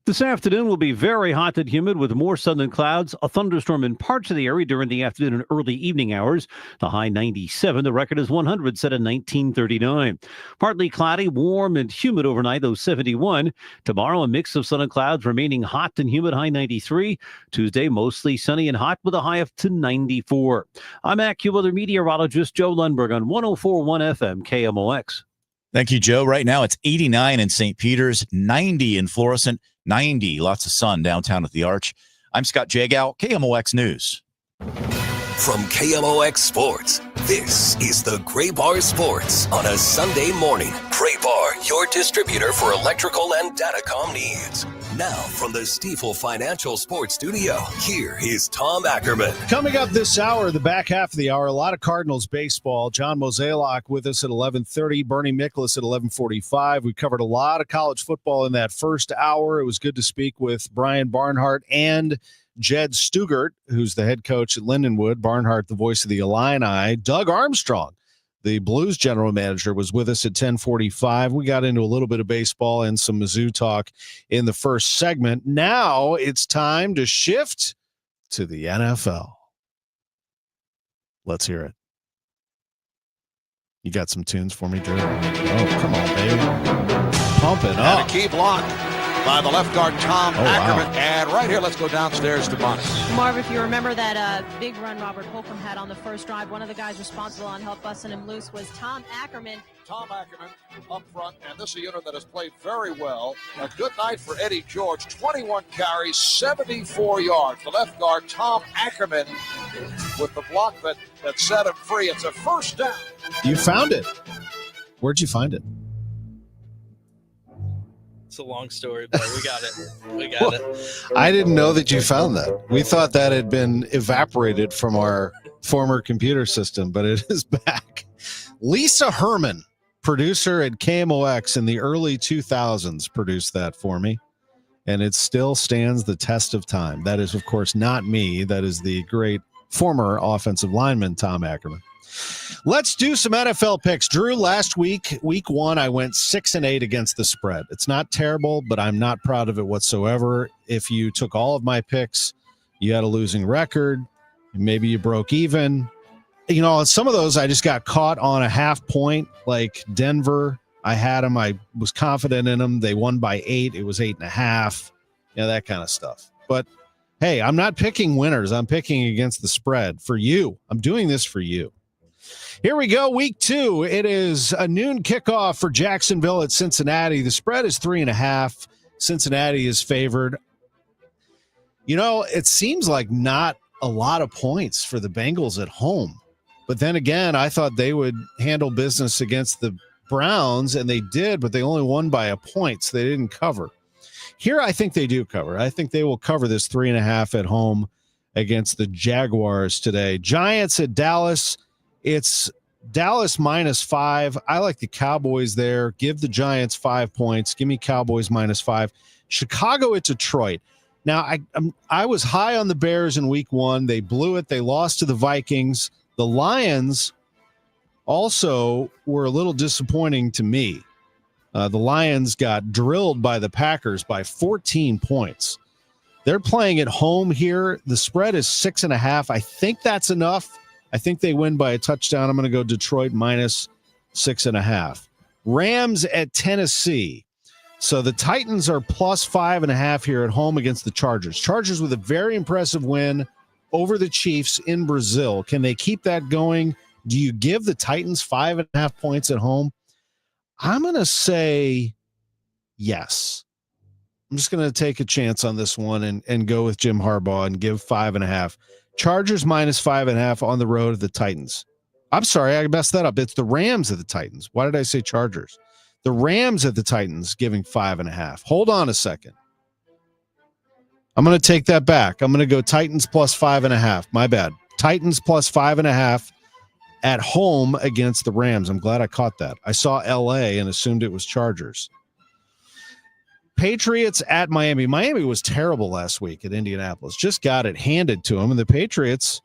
This afternoon will be very hot and humid with more sun and clouds. A thunderstorm in parts of the area during the afternoon and early evening hours. The high 97. The record is 100 set in 1939. Partly cloudy, warm and humid overnight, though 71. Tomorrow, a mix of sun and clouds remaining hot and humid, high 93. Tuesday, mostly sunny and hot with a high up to 94. I'm AccuWeather meteorologist Joe Lundberg on 104.1 FM KMOX. Thank you, Joe. Right now, it's 89 in St. Peter's, 90 in Florissant, 90, lots of sun downtown at the Arch. I'm Scott Jagow, KMOX News. From KMOX Sports, this is the Gray Bar Sports on a Sunday morning. Gray Bar, your distributor for electrical and datacom needs. Now, from the Stifel Financial Sports Studio, here is Tom Ackerman. Coming up this hour, the back half of the hour, a lot of Cardinals baseball. John Mozeliak with us at 11:30, Bernie Miklasz at 11:45. We covered a lot of college football in that first hour. It was good to speak with Brian Barnhart and Jed Stugart, who's the head coach at Lindenwood. Barnhart, the voice of the Illini. Doug Armstrong, the Blues general manager, was with us at 10:45. We got into a little bit of baseball and some Mizzou talk in the first segment. Now it's time to shift to the NFL. Let's hear it. You got some tunes for me, Drew? Oh, come on, baby. Pump it up. And a key block by the left guard, Tom Ackerman. Wow. And right here, let's go downstairs to Bonnie. Marv, if you remember that big run Robert Holcomb had on the first drive, one of the guys responsible on help busting him loose was Tom Ackerman. Tom Ackerman up front, and this is a unit that has played very well. A good night for Eddie George. 21 carries, 74 yards. The left guard, Tom Ackerman, with the block that set him free. It's a first down. You found it. Where'd you find it? It's a long story, but we got it. We got it. I didn't know that you found that. We thought that had been evaporated from our former computer system, but it is back. Lisa Herman, producer at KMOX in the early 2000s, produced that for me, and it still stands the test of time. That is, of course, not me. That is the great former offensive lineman, Tom Ackerman. Let's do some NFL picks. Drew, last week, week 1, I went 6-8 against the spread. It's not terrible, but I'm not proud of it whatsoever. If you took all of my picks, you had a losing record. Maybe you broke even. You know, some of those I just got caught on a half point, like Denver. I had them. I was confident in them. They won by 8. It was 8.5. You know, that kind of stuff. But hey, I'm not picking winners. I'm picking against the spread for you. I'm doing this for you. Here we go, week 2. It is a noon kickoff for Jacksonville at Cincinnati. The spread is 3.5. Cincinnati is favored. You know, it seems like not a lot of points for the Bengals at home. But then again, I thought they would handle business against the Browns, and they did, but they only won by a point, so they didn't cover. Here, I think they do cover. I think they will cover this 3.5 at home against the Jaguars today. Giants at Dallas. It's Dallas -5. I like the Cowboys there. Give the Giants 5 points. Give me Cowboys -5. Chicago at Detroit. Now, I was high on the Bears in week 1. They blew it. They lost to the Vikings. The Lions also were a little disappointing to me. The Lions got drilled by the Packers by 14 points. They're playing at home here. The spread is 6.5. I think that's enough. I think they win by a touchdown. I'm going to go Detroit -6.5. Rams at Tennessee. So the Titans are +5.5 here at home against the Chargers. Chargers with a very impressive win over the Chiefs in Brazil. Can they keep that going? Do you give the Titans 5.5 points at home? I'm going to say yes. I'm just going to take a chance on this one and go with Jim Harbaugh and give 5.5. Chargers -5.5 on the road of the Titans. I'm sorry, I messed that up. It's the Rams at the Titans. Why did I say Chargers? The Rams at the Titans giving 5.5. Hold on a second. I'm going to take that back. I'm going to go Titans +5.5. My bad. Titans +5.5 at home against the Rams. I'm glad I caught that. I saw LA and assumed it was Chargers. Patriots at Miami. Miami was terrible last week at Indianapolis. Just got it handed to them. And the Patriots,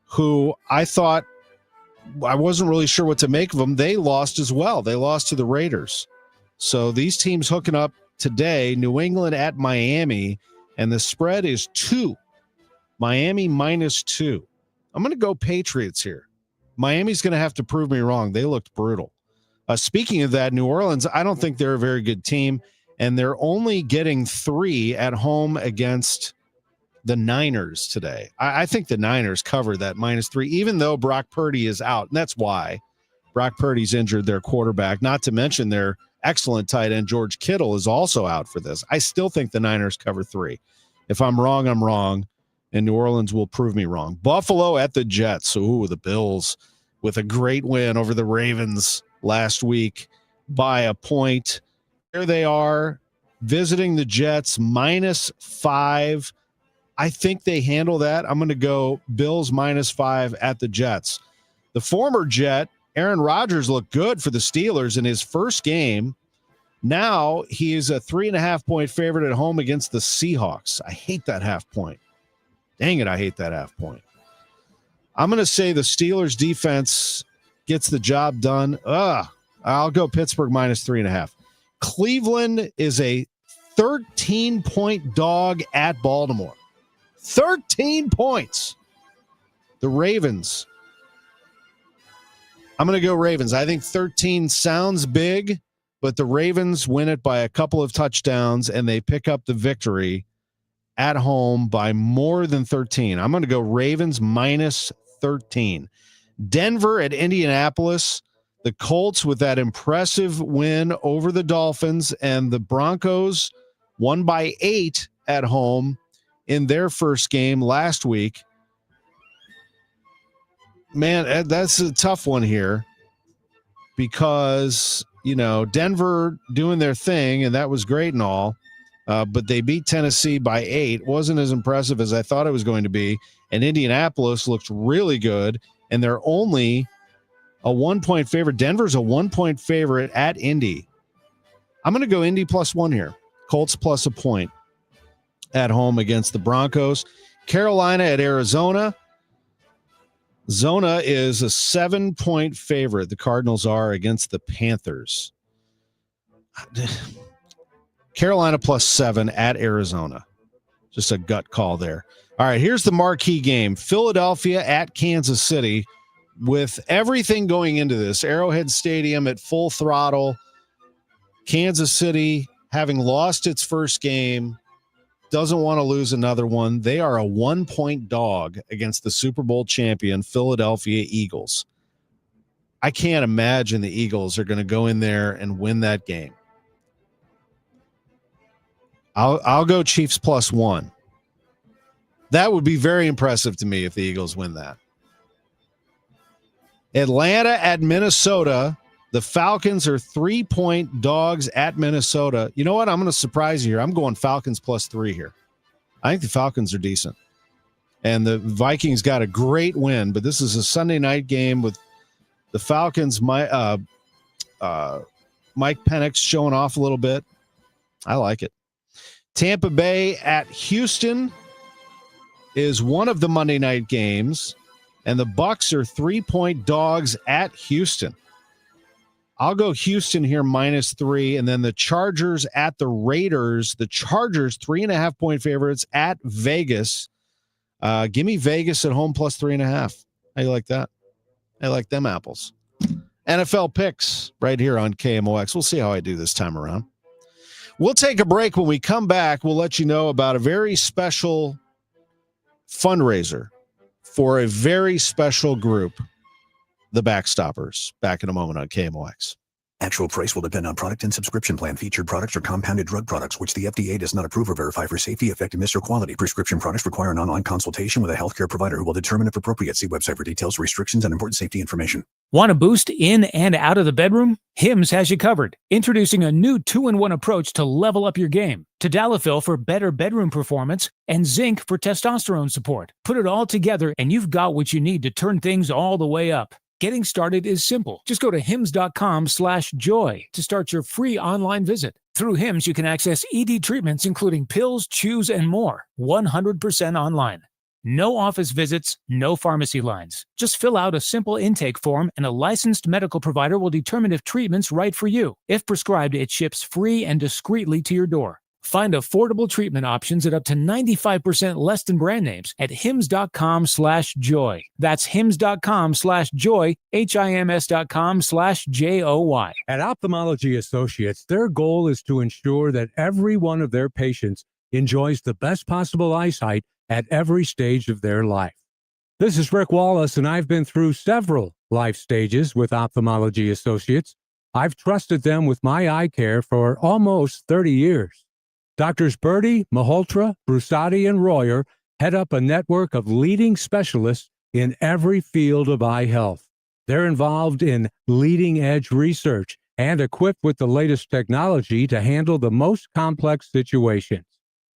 who I thought, I wasn't really sure what to make of them, they lost as well. They lost to the Raiders. So these teams hooking up today. New England at Miami, and the spread is 2. Miami -2. I'm going to go Patriots here. Miami's going to have to prove me wrong. They looked brutal. Speaking of that, New Orleans, I don't think they're a very good team. And they're only getting 3 at home against the Niners today. I think the Niners cover that -3, even though Brock Purdy is out. And that's why Brock Purdy's injured, their quarterback, not to mention their excellent tight end, George Kittle, is also out for this. I still think the Niners cover 3. If I'm wrong, I'm wrong, and New Orleans will prove me wrong. Buffalo at the Jets. Ooh, the Bills with a great win over the Ravens last week by a point. Here they are visiting the Jets, -5. I think they handle that. I'm going to go Bills -5 at the Jets. The former Jet, Aaron Rodgers, looked good for the Steelers in his first game. Now he is a 3.5-point favorite at home against the Seahawks. I hate that half point. Dang it, I hate that half point. I'm going to say the Steelers defense gets the job done. I'll go Pittsburgh -3.5. Cleveland is a 13-point dog at Baltimore. 13 points. The Ravens. I'm going to go Ravens. I think 13 sounds big, but the Ravens win it by a couple of touchdowns, and they pick up the victory at home by more than 13. I'm going to go Ravens -13. Denver at Indianapolis. The Colts with that impressive win over the Dolphins, and the Broncos won by 8 at home in their first game last week. Man, that's a tough one here because, Denver doing their thing, and that was great and all, but they beat Tennessee by 8. Wasn't as impressive as I thought it was going to be, and Indianapolis looked really good, and they're only a 1-point favorite. Denver's a 1-point favorite at Indy. I'm going to go Indy +1 here. Colts plus a point at home against the Broncos. Carolina at Arizona. Zona is a 7-point favorite. The Cardinals are against the Panthers. Carolina +7 at Arizona. Just a gut call there. All right, here's the marquee game. Philadelphia at Kansas City. With everything going into this, Arrowhead Stadium at full throttle, Kansas City having lost its first game, doesn't want to lose another one. They are a 1-point dog against the Super Bowl champion Philadelphia Eagles. I can't imagine the Eagles are going to go in there and win that game. I'll go Chiefs +1. That would be very impressive to me if the Eagles win that. Atlanta at Minnesota. The Falcons are 3-point dogs at Minnesota. You know what? I'm going to surprise you here. I'm going Falcons +3 here. I think the Falcons are decent. And the Vikings got a great win, but this is a Sunday night game with the Falcons. Mike Penix showing off a little bit. I like it. Tampa Bay at Houston is one of the Monday night games. And the Bucs are 3-point dogs at Houston. I'll go Houston here -3. And then the Chargers at the Raiders. The Chargers, 3.5-point favorites at Vegas. Give me Vegas at home +3.5. How you like that? I like them apples. NFL picks right here on KMOX. We'll see how I do this time around. We'll take a break. When we come back, we'll let you know about a very special fundraiser for a very special group, the BackStoppers. Back in a moment on KMOX. Actual price will depend on product and subscription plan. Featured products are compounded drug products, which the FDA does not approve or verify for safety, effectiveness, or quality. Prescription products require an online consultation with a healthcare provider who will determine if appropriate. See website for details, restrictions, and important safety information. Want a boost in and out of the bedroom? Hims has you covered. Introducing a new 2-in-1 approach to level up your game. Tadalafil for better bedroom performance and zinc for testosterone support. Put it all together and you've got what you need to turn things all the way up. Getting started is simple. Just go to hims.com/joy to start your free online visit. Through Hims, you can access ED treatments including pills, chews, and more. 100% online. No office visits, no pharmacy lines. Just fill out a simple intake form and a licensed medical provider will determine if treatment's right for you. If prescribed, it ships free and discreetly to your door. Find affordable treatment options at up to 95% less than brand names at hims.com/joy. That's hims.com/joy, HIMS.com/JOY. At Ophthalmology Associates, their goal is to ensure that every one of their patients enjoys the best possible eyesight at every stage of their life. This is Rick Wallace, and I've been through several life stages with Ophthalmology Associates. I've trusted them with my eye care for almost 30 years. Doctors Birdie, Malhotra, Brusati, and Royer head up a network of leading specialists in every field of eye health. They're involved in leading-edge research and equipped with the latest technology to handle the most complex situations.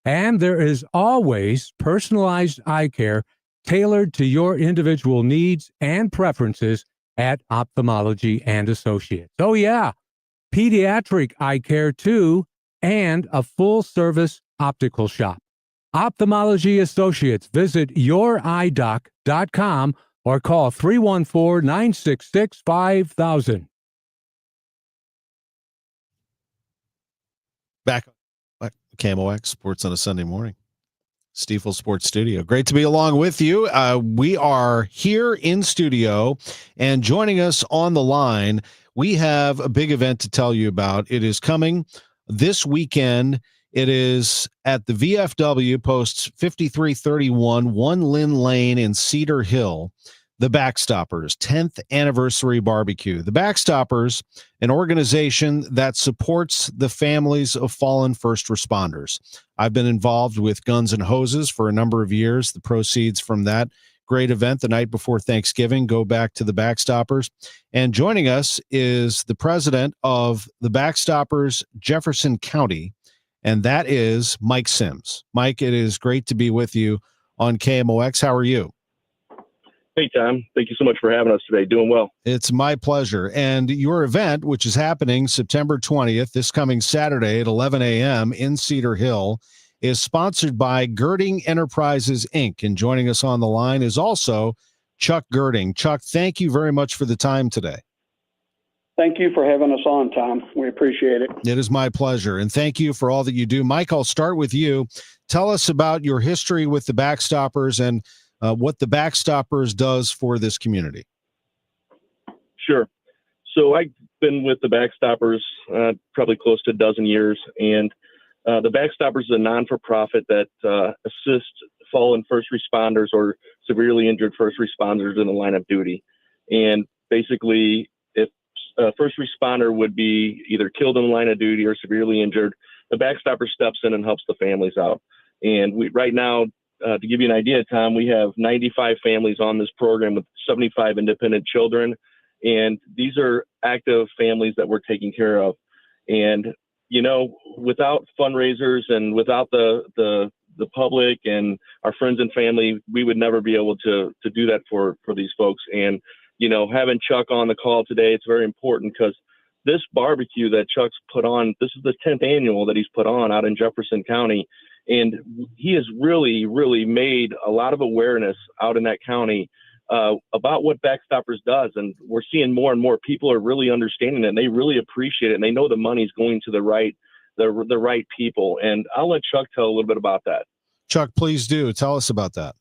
And there is always personalized eye care tailored to your individual needs and preferences at Ophthalmology and Associates. Oh yeah, pediatric eye care too, and a full-service optical shop. Ophthalmology Associates. Visit youridoc.com or call 314-966-5000. Back on KMOX Sports on a Sunday morning. Stiefel Sports Studio. Great to be along with you. We are here in studio, and joining us on the line, we have a big event to tell you about. It is coming this weekend. It is at the VFW, post 5331 1 Lynn Lane in Cedar Hill. The BackStoppers 10th anniversary barbecue. The BackStoppers, an organization that supports the families of fallen first responders. I've been involved with Guns and Hoses for a number of years. The proceeds from that great event the night before Thanksgiving go back to the BackStoppers. And joining us is the president of the BackStoppers Jefferson County, and that is Mike Sims. Mike, it is great to be with you on KMOX. How are you? Hey, Tom. Thank you so much for having us today. Doing well. It's my pleasure. And your event, which is happening September 20th, this coming Saturday at 11 a.m. in Cedar Hill, is sponsored by Girding Enterprises, Inc. And joining us on the line is also Chuck Girding. Chuck, thank you very much for the time today. Thank you for having us on, Tom. We appreciate it. It is my pleasure. And thank you for all that you do. Mike, I'll start with you. Tell us about your history with the BackStoppers and what the BackStoppers does for this community. Sure. So I've been with the BackStoppers probably close to a dozen years, and the BackStoppers is a non-for-profit that assists fallen first responders or severely injured first responders in the line of duty. And basically, if a first responder would be either killed in the line of duty or severely injured, the BackStopper steps in and helps the families out. And we right now, to give you an idea, Tom, we have 95 families on this program with 75 independent children. And these are active families that we're taking care of. And, you know, without fundraisers and without the public and our friends and family, we would never be able to do that for these folks. And, you know, having Chuck on the call today, it's very important because this barbecue that Chuck's put on, this is the 10th annual that he's put on out in Jefferson County. And he has really, really made a lot of awareness out in that county about what BackStoppers does. And we're seeing more and more people are really understanding it, and they really appreciate it. And they know the money's going to the right people. And I'll let Chuck tell a little bit about that. Chuck, please do. Tell us about that.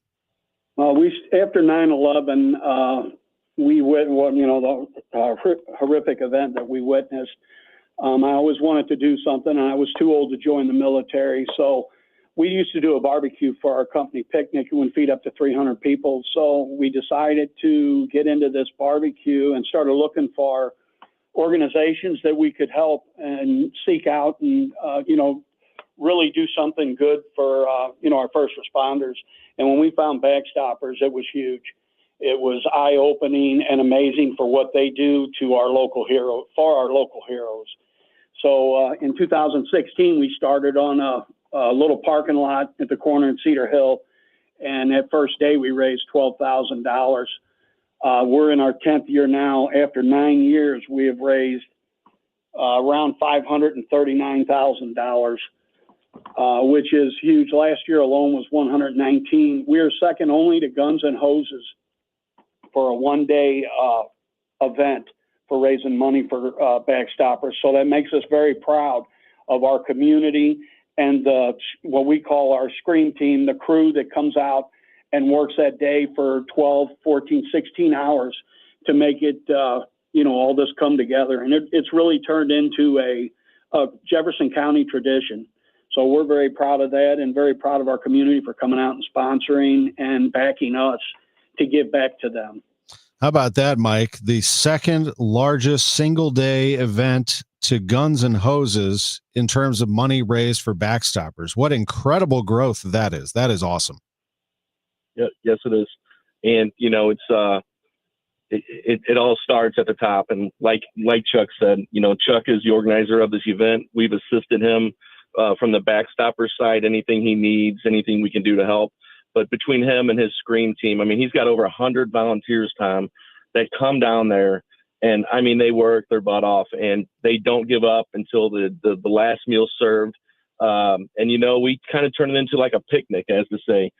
After 9/11, we witnessed, the horrific event that we witnessed. I always wanted to do something, and I was too old to join the military. So we used to do a barbecue for our company picnic. It would feed up to 300 people. So we decided to get into this barbecue and started looking for organizations that we could help and seek out and, really do something good for, our first responders. And when we found BackStoppers, it was huge. It was eye-opening and amazing for what they do to our local heroes. So in 2016, we started on a little parking lot at the corner in Cedar Hill. And that first day, we raised $12,000. We're in our 10th year now. After 9 years, we have raised around $539,000, which is huge. Last year alone was $119,000. We are second only to Guns and Hoses for a one-day event for raising money for BackStoppers. So that makes us very proud of our community and what we call our scream team, the crew that comes out and works that day for 12, 14, 16 hours to make it, all this come together. And it's really turned into a Jefferson County tradition. So we're very proud of that and very proud of our community for coming out and sponsoring and backing us to give back to them. How about that, Mike? The second largest single day event to guns and hoses in terms of money raised for BackStoppers. What incredible growth that is. That is awesome. Yeah, yes, it is. And, it's it all starts at the top. And like Chuck said, Chuck is the organizer of this event. We've assisted him from the BackStoppers side, anything he needs, anything we can do to help. But between him and his scream team, he's got over 100 volunteers, Tom, that come down there. And, they work their butt off, and they don't give up until the last meal served. And, we kind of turn it into like a picnic, as to say.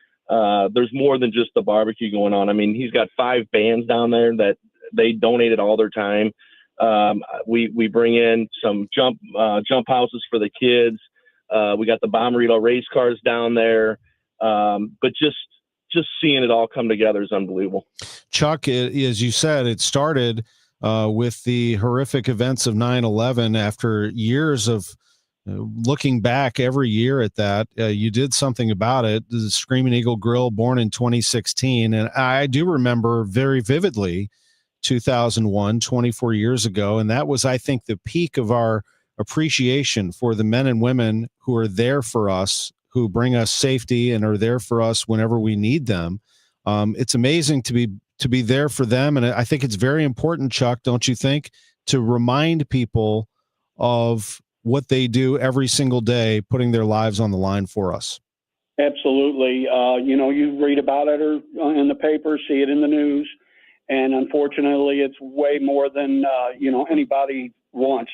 There's more than just the barbecue going on. He's got 5 bands down there that they donated all their time. We bring in some jump houses for the kids. We got the Bomberito race cars down there. But just seeing it all come together is unbelievable. Chuck, as you said, it started with the horrific events of 9/11. After years of looking back every year at that, you did something about it. The Screaming Eagle Grill, born in 2016. And I do remember very vividly 2001, 24 years ago. And that was, I think, the peak of our appreciation for the men and women who are there for us, who bring us safety and are there for us whenever we need them. It's amazing to be there for them. And I think it's very important, Chuck, don't you think, to remind people of what they do every single day, putting their lives on the line for us. Absolutely. You read about it or in the paper, see it in the news. And unfortunately, it's way more than, anybody wants.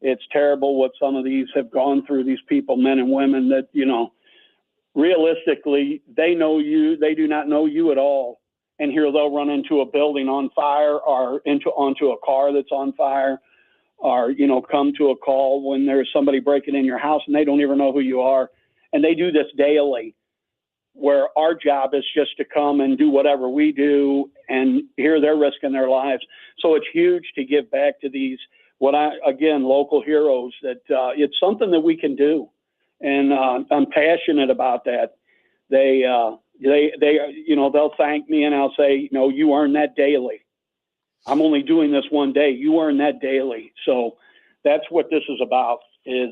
It's terrible what some of these have gone through, these people, men and women that, realistically, they know you, they do not know you at all. And here they'll run into a building on fire or onto a car that's on fire, or, come to a call when there's somebody breaking in your house and they don't even know who you are. And they do this daily, where our job is just to come and do whatever we do, and here they're risking their lives. So it's huge to give back to these, local heroes, that it's something that we can do. And I'm passionate about that. They'll thank me, and I'll say, you earn that daily. I'm only doing this one day. You earn that daily. So that's what this is about, is,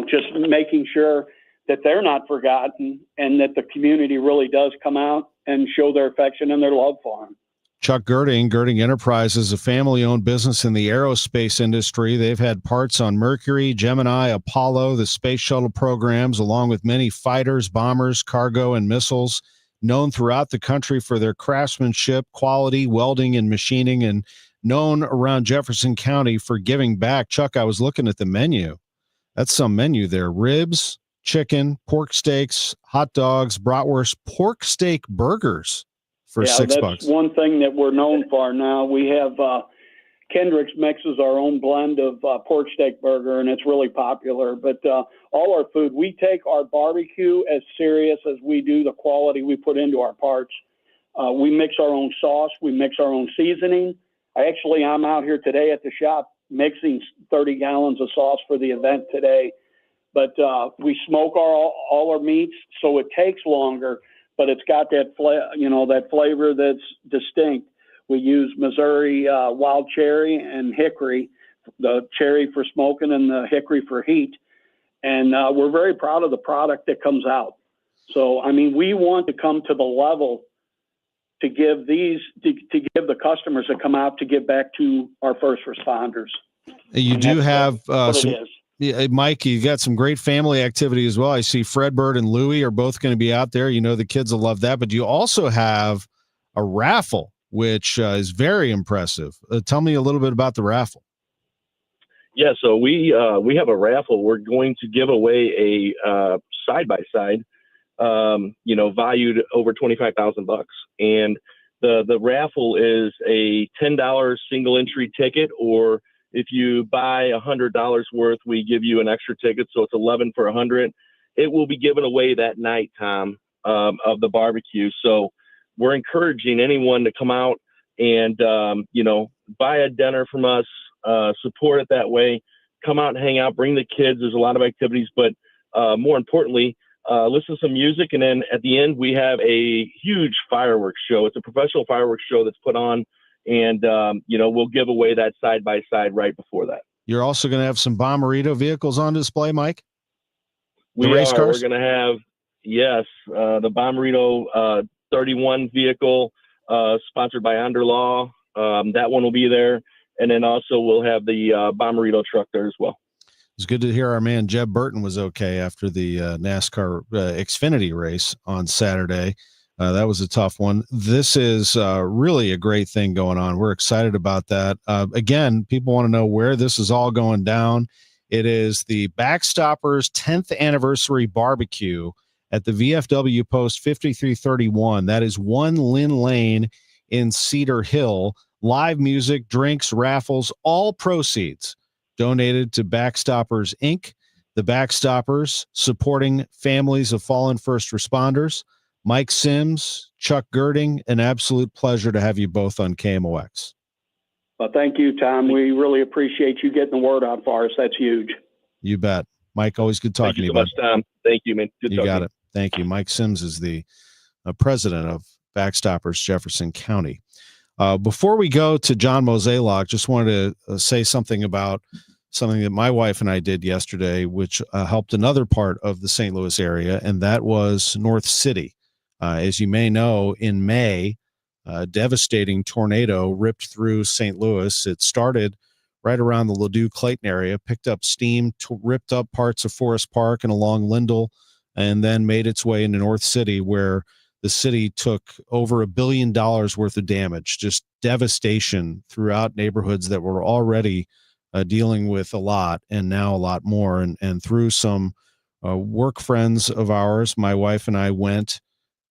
just making sure that they're not forgotten and that the community really does come out and show their affection and their love for them. Chuck Girding Enterprises, a family-owned business in the aerospace industry. They've had parts on Mercury, Gemini, Apollo, the space shuttle programs, along with many fighters, bombers, cargo, and missiles, known throughout the country for their craftsmanship, quality, welding, and machining, and known around Jefferson County for giving back. Chuck, I was looking at the menu. That's some menu there. Ribs, chicken, pork steaks, hot dogs, bratwurst, pork steak burgers for $6. That's one thing that we're known for now. We have Kendrick's mixes our own blend of pork steak burger, and it's really popular. But all our food, we take our barbecue as serious as we do the quality we put into our parts. We mix our own sauce. We mix our own seasoning. I'm out here today at the shop mixing 30 gallons of sauce for the event today. But we smoke all our meats, so it takes longer, but it's got that flavor that's distinct. We use Missouri wild cherry and hickory, the cherry for smoking and the hickory for heat. And we're very proud of the product that comes out. So, we want to come to the level to give give the customers that come out to give back to our first responders. You do have Mike, you got some great family activity as well. I see Fredbird and Louie are both going to be out there. The kids will love that. But you also have a raffle, which is very impressive. Tell me a little bit about the raffle. Yeah, so we have a raffle. We're going to give away a side-by-side, valued over $25,000. And the raffle is a $10 single entry ticket, or if you buy $100 worth, we give you an extra ticket, so it's $11 for $100. It will be given away that night, Tom, of the barbecue. So we're encouraging anyone to come out and buy a dinner from us, support it that way. Come out and hang out, bring the kids. There's a lot of activities, but more importantly, listen to some music, and then at the end we have a huge fireworks show. It's a professional fireworks show that's put on. And, we'll give away that side-by-side right before that. You're also going to have some Bommarito vehicles on display, Mike? We are. We're going to have, the Bommarito 31 vehicle sponsored by Underlaw. That one will be there. And then also we'll have the Bommarito truck there as well. It's good to hear our man Jeb Burton was okay after the NASCAR Xfinity race on Saturday. That was a tough one. This is really a great thing going on. We're excited about that. Again, people want to know where this is all going down. It is the BackStoppers 10th anniversary barbecue at the VFW Post 5331. That is 1 Lynn Lane in Cedar Hill. Live music, drinks, raffles, all proceeds donated to BackStoppers, Inc., the BackStoppers, supporting families of fallen first responders. Mike Sims, Chuck Girding, an absolute pleasure to have you both on KMOX. Well, thank you, Tom. We really appreciate you getting the word out for us. That's huge. You bet. Mike, always good talking to you. Thank you so much, Tom. Thank you, man. Good you talking. got it. Thank you. Mike Sims is the president of BackStoppers Jefferson County. Before we go to John Mozeliak, just wanted to say something about something that my wife and I did yesterday, which helped another part of the St. Louis area, and that was North City. As you may know, in May, a devastating tornado ripped through St. Louis. It started right around the Ladue-Clayton area, picked up steam, ripped up parts of Forest Park and along Lindell, and then made its way into North City, where the city took over $1 billion worth of damage, just devastation throughout neighborhoods that were already dealing with a lot and now a lot more. And through some work friends of ours, my wife and I went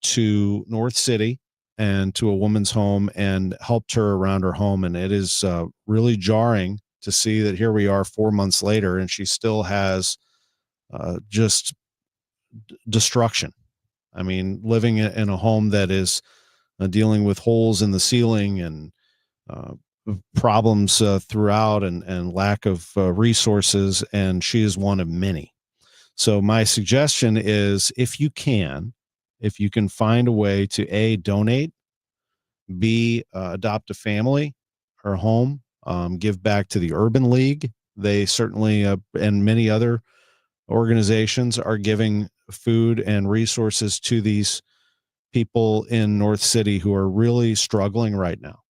to North City and to a woman's home and helped her around her home. And it is really jarring to see that here we are 4 months later and she still has just destruction. I mean, living in a home that is dealing with holes in the ceiling and problems throughout and lack of resources, and she is one of many. So my suggestion is, if you can find a way to A, donate, B, adopt a family or home, give back to the Urban League. They certainly, and many other organizations are giving food and resources to these people in North City who are really struggling right now.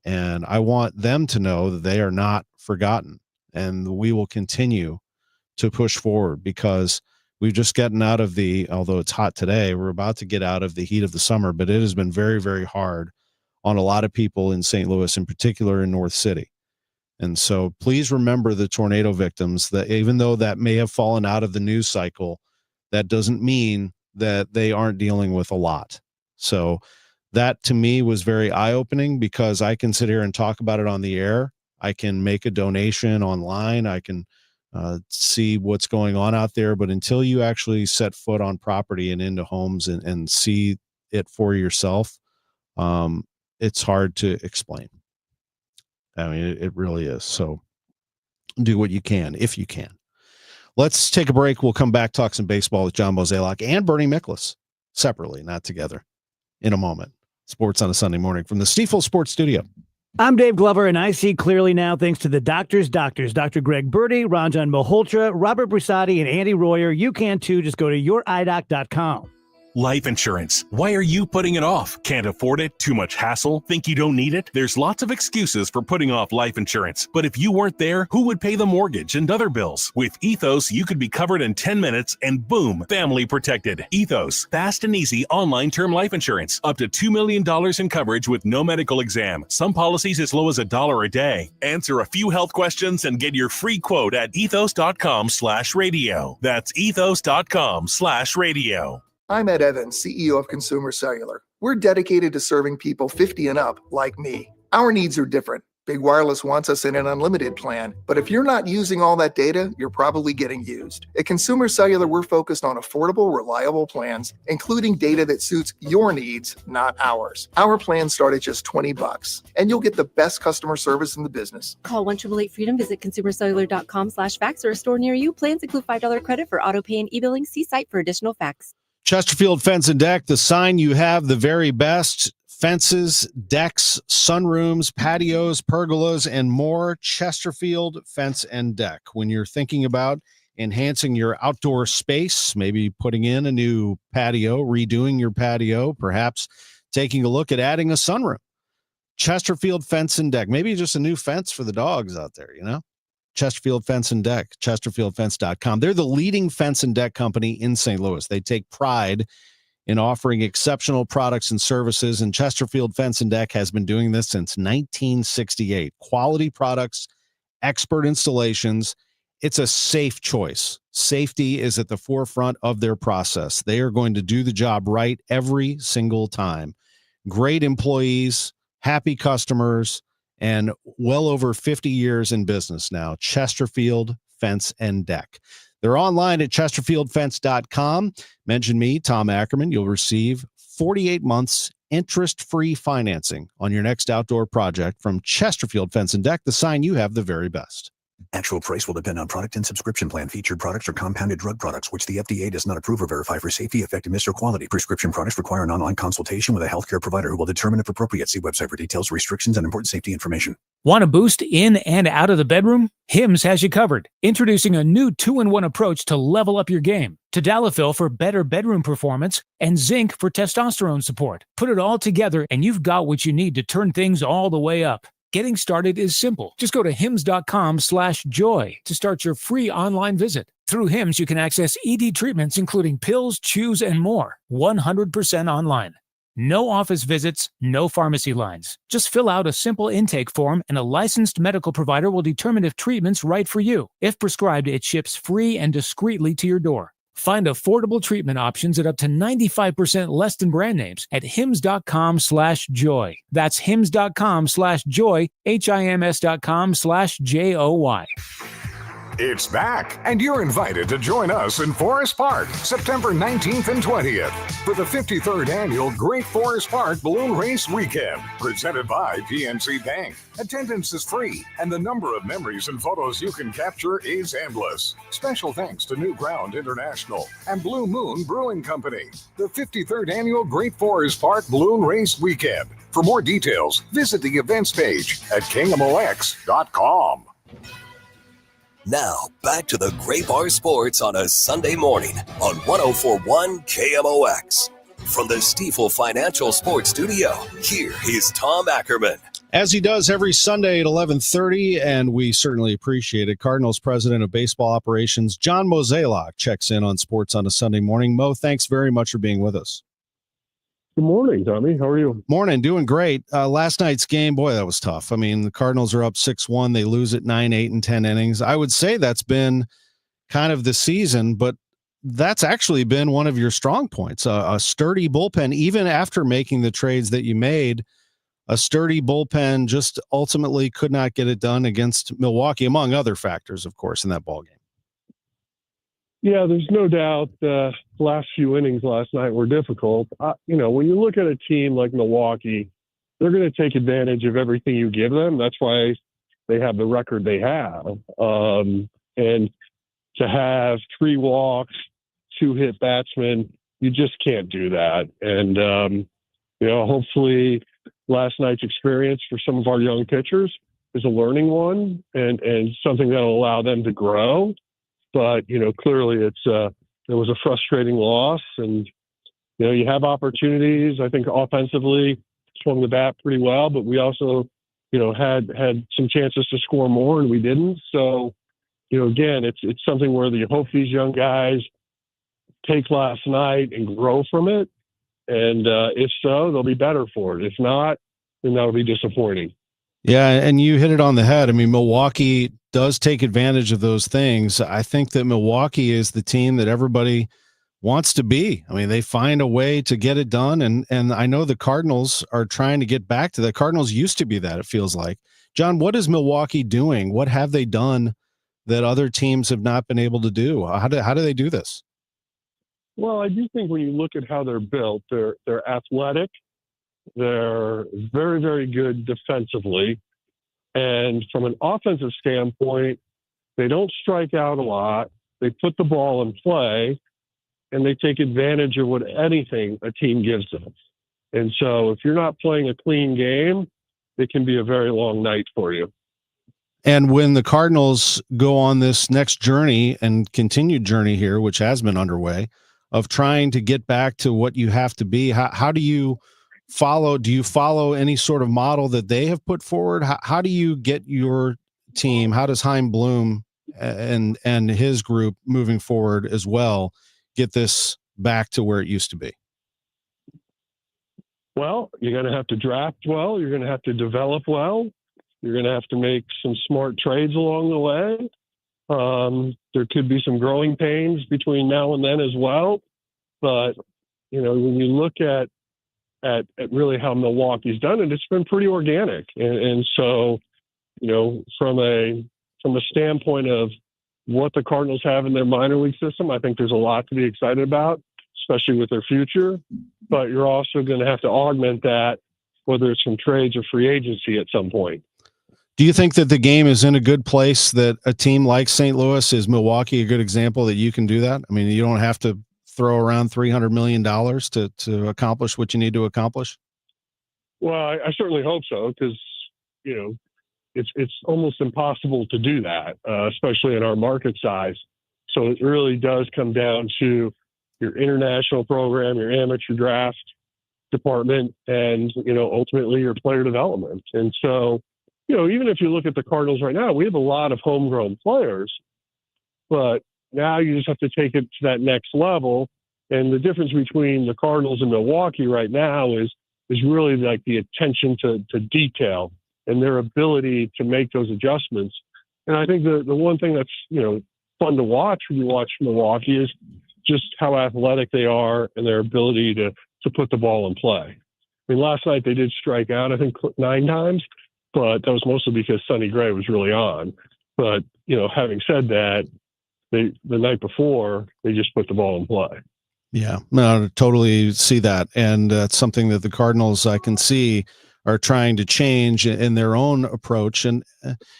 And I want them to know that they are not forgotten, and we will continue to push forward, because we've just gotten out of although it's hot today, we're about to get out of the heat of the summer, but it has been very, very hard on a lot of people in St. Louis, in particular in North City. And so please remember the tornado victims, that even though that may have fallen out of the news cycle, that doesn't mean that they aren't dealing with a lot. So that to me was very eye-opening, because I can sit here and talk about it on the air. I can make a donation online. I can see what's going on out there. But until you actually set foot on property and into homes and see it for yourself, it's hard to explain. I mean, it really is. So do what you can, if you can. Let's take a break. We'll come back, talk some baseball with John Mozeliak and Bernie Miklasz, separately, not together, in a moment. Sports on a Sunday morning from the Stifel Sports Studio. I'm Dave Glover, and I see clearly now thanks to the doctors, Dr. Greg Birdie, Ranjan Malhotra, Robert Brisati, and Andy Royer. You can too. Just go to youridoc.com. Life insurance. Why are you putting it off? Can't afford it? Too much hassle? Think you don't need it? There's lots of excuses for putting off life insurance. But if you weren't there, who would pay the mortgage and other bills? With Ethos, you could be covered in 10 minutes and boom, family protected. Ethos, fast and easy online term life insurance. Up to $2 million in coverage with no medical exam. Some policies as low as $1 a day. Answer a few health questions and get your free quote at ethos.com/radio. That's ethos.com/radio. I'm Ed Evans, CEO of Consumer Cellular. We're dedicated to serving people 50 and up like me. Our needs are different. Big Wireless wants us in an unlimited plan, but if you're not using all that data, you're probably getting used. At Consumer Cellular, we're focused on affordable, reliable plans, including data that suits your needs, not ours. Our plans start at just $20, and you'll get the best customer service in the business. Call 1-888-FREEDOM, visit consumercellular.com/facts or a store near you. Plans include $5 credit for auto pay and e-billing. See site for additional facts. Chesterfield Fence and Deck, the sign you have, the very best. Fences, decks, sunrooms, patios, pergolas, and more. Chesterfield Fence and Deck. When you're thinking about enhancing your outdoor space, maybe putting in a new patio, redoing your patio, perhaps taking a look at adding a sunroom. Chesterfield Fence and Deck. Maybe just a new fence for the dogs out there, Chesterfield Fence and Deck, chesterfieldfence.com. They're the leading fence and deck company in St. Louis. They take pride in offering exceptional products and services, and Chesterfield Fence and Deck has been doing this since 1968. Quality products, expert installations. It's a safe choice. Safety is at the forefront of their process. They are going to do the job right every single time. Great employees, happy customers, and well over 50 years in business now. Chesterfield Fence and Deck. They're online at chesterfieldfence.com. Mention me, Tom Ackerman. You'll receive 48 months interest-free financing on your next outdoor project from Chesterfield Fence and Deck, the sign you have the very best. Actual price will depend on product and subscription plan. Featured products are compounded drug products, which the FDA does not approve or verify for safety, effectiveness, or quality. Prescription products require an online consultation with a healthcare provider who will determine if appropriate. See website for details, restrictions, and important safety information. Want to boost in and out of the bedroom? Hims has you covered. Introducing a new 2-in-1 approach to level up your game. Tadalafil for better bedroom performance and zinc for testosterone support. Put it all together and you've got what you need to turn things all the way up. Getting started is simple. Just go to hims.com/joy to start your free online visit. Through Hims, you can access ED treatments, including pills, chews, and more, 100% online. No office visits, no pharmacy lines. Just fill out a simple intake form and a licensed medical provider will determine if treatment's right for you. If prescribed, it ships free and discreetly to your door. Find affordable treatment options at up to 95% less than brand names at hims.com/joy. That's hims.com/joy, HIMS.com/JOY. It's back, and you're invited to join us in Forest Park, September 19th and 20th, for the 53rd Annual Great Forest Park Balloon Race Weekend, presented by PNC Bank. Attendance is free, and the number of memories and photos you can capture is endless. Special thanks to New Ground International and Blue Moon Brewing Company. The 53rd Annual Great Forest Park Balloon Race Weekend. For more details, visit the events page at KMOX.com. Now, back to the Great Bar Sports on a Sunday morning on 104.1 KMOX. From the Stifel Financial Sports Studio, here is Tom Ackerman. As he does every Sunday at 11:30, and we certainly appreciate it, Cardinals president of baseball operations, John Mozeliak, checks in on sports on a Sunday morning. Mo, thanks very much for being with us. Good morning, Tommy. How are you? Morning. Doing great. Last night's game, boy, that was tough. I mean, the Cardinals are up 6-1. They lose at 9, 8, and 10 innings. I would say that's been kind of the season, but that's actually been one of your strong points, a sturdy bullpen. Even after making the trades that you made, a sturdy bullpen just ultimately could not get it done against Milwaukee, among other factors, of course, in that ballgame. Yeah, there's no doubt the last few innings last night were difficult. When you look at a team like Milwaukee, they're going to take advantage of everything you give them. That's why they have the record they have. And to have 3 walks, 2 hit batsmen, you just can't do that. And, hopefully last night's experience for some of our young pitchers is a learning one and something that will allow them to grow. But, clearly it was a frustrating loss and, you have opportunities. I think offensively swung the bat pretty well, but we also, had some chances to score more and we didn't. So, again, it's something where you hope these young guys take last night and grow from it. And if so, they'll be better for it. If not, then that'll be disappointing. Yeah, and you hit it on the head. I mean, Milwaukee does take advantage of those things. I think that Milwaukee is the team that everybody wants to be. I mean, they find a way to get it done, and I know the Cardinals are trying to get back to that. Cardinals used to be that, it feels like. John, what is Milwaukee doing? What have they done that other teams have not been able to do? How do they do this? Well, I do think when you look at how they're built, they're athletic. They're very, very good defensively. And from an offensive standpoint, they don't strike out a lot. They put the ball in play, and they take advantage of anything a team gives them. And so if you're not playing a clean game, it can be a very long night for you. And when the Cardinals go on this next journey and continued journey here, which has been underway, of trying to get back to what you have to be, how do you follow? Do you follow any sort of model that they have put forward? How do you get your team? How does Chaim Bloom and his group moving forward as well get this back to where it used to be? Well, you're going to have to draft well. You're going to have to develop well. You're going to have to make some smart trades along the way. There could be some growing pains between now and then as well. But, you know, when you look at really how Milwaukee's done it, it's been pretty organic. And so, you know, from a standpoint of what the Cardinals have in their minor league system, I think there's a lot to be excited about, especially with their future. But you're also going to have to augment that, whether it's from trades or free agency at some point. Do you think that the game is in a good place, that a team like St. Louis, is Milwaukee a good example that you can do that? I mean, you don't have to throw around $300 million to accomplish what you need to accomplish? Well, I certainly hope so, because, you know, it's almost impossible to do that, especially in our market size. So it really does come down to your international program, your amateur draft department, and, you know, ultimately your player development. And so, you know, even if you look at the Cardinals right now, we have a lot of homegrown players, but now you just have to take it to that next level. And the difference between the Cardinals and Milwaukee right now is really like the attention to detail and their ability to make those adjustments. And I think the one thing that's, you know, fun to watch when you watch Milwaukee is just how athletic they are and their ability to put the ball in play. I mean, last night they did strike out, I think, 9 times, but that was mostly because Sonny Gray was really on. But, you know, having said that, the night before, they just put the ball in play. Yeah, no, I totally see that. And it's something that the Cardinals, I can see, are trying to change in their own approach. And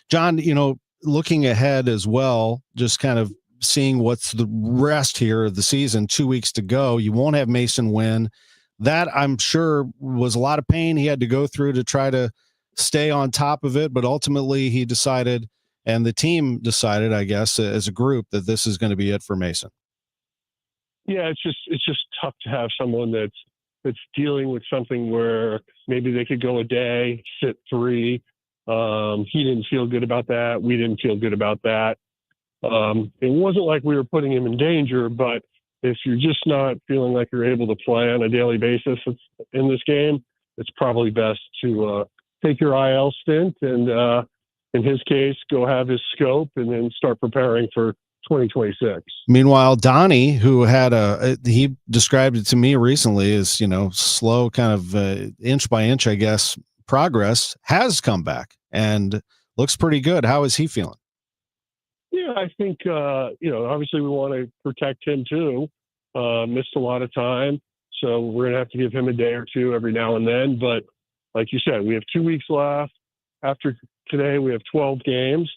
John, you know, looking ahead as well, just kind of seeing what's the rest here of the season, 2 weeks to go. You won't have Mason win. That, I'm sure, was a lot of pain he had to go through to try to stay on top of it. But ultimately he decided, and the team decided, I guess, as a group, that this is going to be it for Mason. Yeah, it's just tough to have someone that's dealing with something where maybe they could go a day, sit 3. He didn't feel good about that. We didn't feel good about that. It wasn't like we were putting him in danger, but if you're just not feeling like you're able to play on a daily basis in this game, it's probably best to take your IL stint and, in his case, go have his scope and then start preparing for 2026. Meanwhile, Donnie, who had he described it to me recently as, you know, slow kind of inch by inch, I guess, progress, has come back and looks pretty good. How is he feeling? Yeah, I think, you know, obviously we want to protect him too. Missed a lot of time. So we're going to have to give him a day or two every now and then. But like you said, we have 2 weeks left. After today, we have 12 games.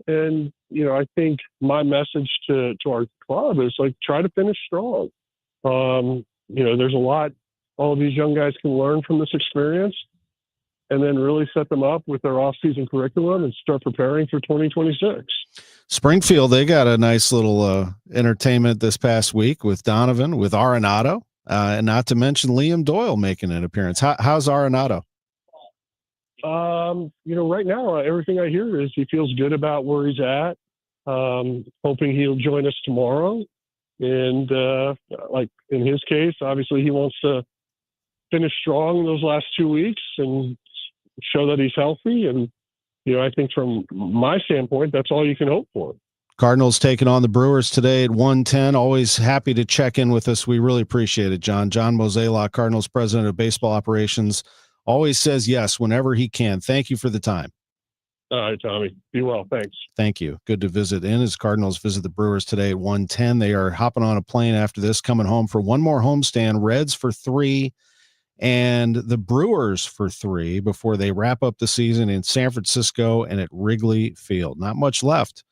And, you know, I think my message to our club is, like, try to finish strong. You know, there's a lot all of these young guys can learn from this experience, and then really set them up with their off-season curriculum and start preparing for 2026. Springfield, they got a nice little entertainment this past week with Donovan, with Arenado, and not to mention Liam Doyle making an appearance. How's Arenado? You know, right now, everything I hear is he feels good about where he's at. Hoping he'll join us tomorrow. And like in his case, obviously he wants to finish strong in those last 2 weeks and show that he's healthy. And, you know, I think from my standpoint, that's all you can hope for. Cardinals taking on the Brewers today at 1:10. Always happy to check in with us. We really appreciate it, John. John Mozeliak, Cardinals president of baseball operations, always says yes whenever he can. Thank you for the time. All right, Tommy. Be well. Thanks. Thank you. Good to visit in as Cardinals visit the Brewers today at 1:10. They are hopping on a plane after this, coming home for one more homestand. Reds for 3 and the Brewers for 3 before they wrap up the season in San Francisco and at Wrigley Field. Not much left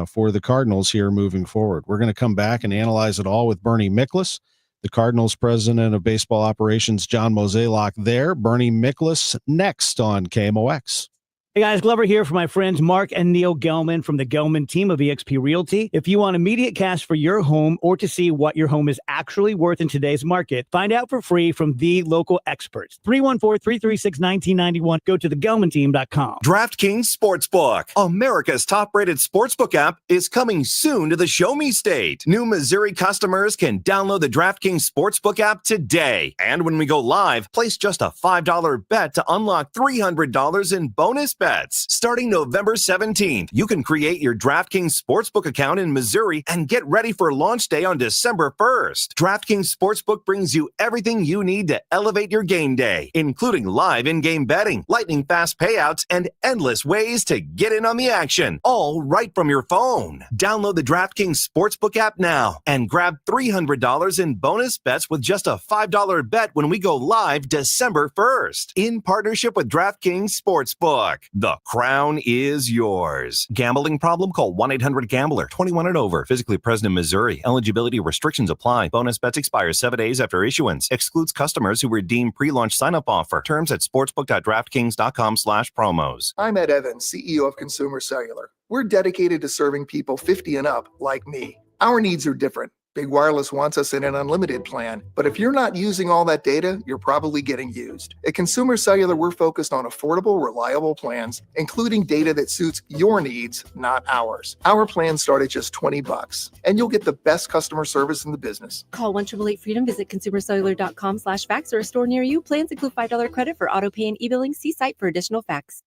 for the Cardinals here moving forward. We're going to come back and analyze it all with Bernie Miklasz. The Cardinals president of baseball operations, John Mozeliak, there. Bernie Miklasz next on KMOX. Hey guys, Glover here for my friends Mark and Neil Gelman from the Gelman team of eXp Realty. If you want immediate cash for your home or to see what your home is actually worth in today's market, find out for free from the local experts. 314-336-1991. Go to thegelmanteam.com. DraftKings Sportsbook, America's top-rated sportsbook app, is coming soon to the Show Me State. New Missouri customers can download the DraftKings Sportsbook app today. And when we go live, place just a $5 bet to unlock $300 in bonus bets. Starting November 17th, you can create your DraftKings Sportsbook account in Missouri and get ready for launch day on December 1st. DraftKings Sportsbook brings you everything you need to elevate your game day, including live in-game betting, lightning fast payouts, and endless ways to get in on the action, all right from your phone. Download the DraftKings Sportsbook app now and grab $300 in bonus bets with just a $5 bet when we go live December 1st. In partnership with DraftKings Sportsbook. The crown is yours. Gambling problem? Call 1-800-GAMBLER. 21 and over. Physically present in Missouri. Eligibility restrictions apply. Bonus bets expire 7 days after issuance. Excludes customers who redeem pre-launch sign-up offer. Terms at sportsbook.draftkings.com/promos. I'm Ed Evans, CEO of Consumer Cellular. We're dedicated to serving people 50 and up like me. Our needs are different. Big Wireless wants us in an unlimited plan, but if you're not using all that data, you're probably getting used. At Consumer Cellular, we're focused on affordable, reliable plans, including data that suits your needs, not ours. Our plans start at just $20, and you'll get the best customer service in the business. Call 1-888-FREEDOM, visit consumercellular.com/facts or a store near you. Plans include $5 credit for auto pay and e-billing. See site for additional facts.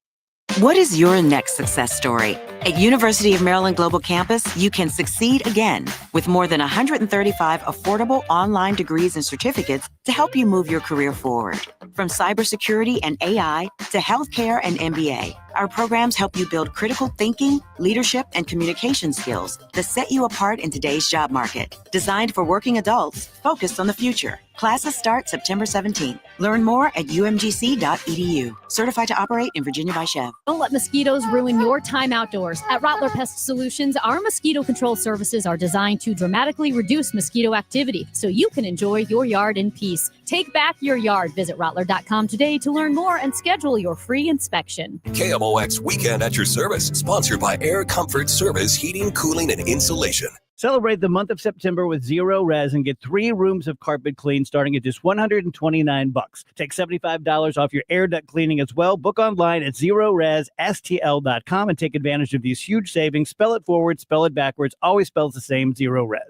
What is your next success story? At University of Maryland Global Campus, you can succeed again with more than 135 affordable online degrees and certificates to help you move your career forward. From cybersecurity and AI to healthcare and MBA, our programs help you build critical thinking, leadership, and communication skills that set you apart in today's job market. Designed for working adults, focused on the future. Classes start September 17th. Learn more at umgc.edu. Certified to operate in Virginia by Chev. Don't let mosquitoes ruin your time outdoors. At Rottler Pest Solutions, our mosquito control services are designed to dramatically reduce mosquito activity so you can enjoy your yard in peace. Take back your yard. Visit Rottler.com today to learn more and schedule your free inspection. KMOX Weekend at your service, sponsored by Air Comfort Service Heating, Cooling, and Insulation. Celebrate the month of September with Zero Res and get 3 rooms of carpet clean starting at just $129. Take $75 off your air duct cleaning as well. Book online at ZeroResSTL.com and take advantage of these huge savings. Spell it forward, spell it backwards. Always spells the same. Zero Res.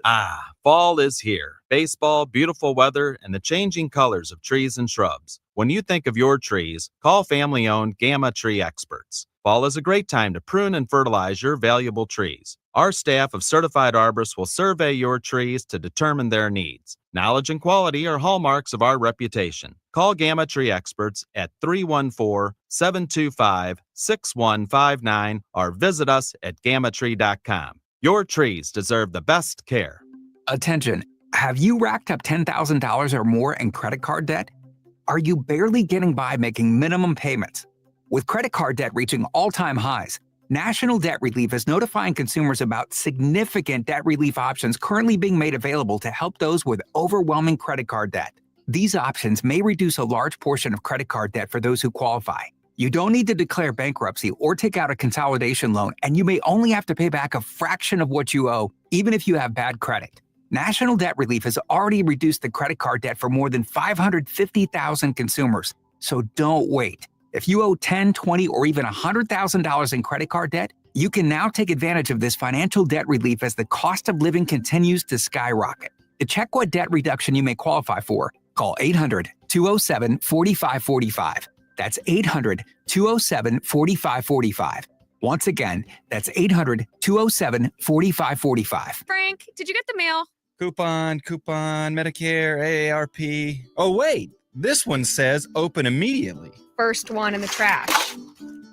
Fall is here. Baseball, beautiful weather, and the changing colors of trees and shrubs. When you think of your trees, call family-owned Gamma Tree Experts. Fall is a great time to prune and fertilize your valuable trees. Our staff of certified arborists will survey your trees to determine their needs. Knowledge and quality are hallmarks of our reputation. Call Gamma Tree Experts at 314-725-6159 or visit us at gammatree.com. Your trees deserve the best care. Attention, have you racked up $10,000 or more in credit card debt? Are you barely getting by making minimum payments? With credit card debt reaching all-time highs, National Debt Relief is notifying consumers about significant debt relief options currently being made available to help those with overwhelming credit card debt. These options may reduce a large portion of credit card debt for those who qualify. You don't need to declare bankruptcy or take out a consolidation loan, and you may only have to pay back a fraction of what you owe, even if you have bad credit. National Debt Relief has already reduced the credit card debt for more than 550,000 consumers, so don't wait. If you owe $10,000, $20,000, or even $100,000 in credit card debt, you can now take advantage of this financial debt relief as the cost of living continues to skyrocket. To check what debt reduction you may qualify for, call 800-207-4545. That's 800-207-4545. Once again, that's 800-207-4545. Frank, did you get the mail? Coupon, Medicare, AARP. Oh, wait, this one says open immediately. First one in the trash.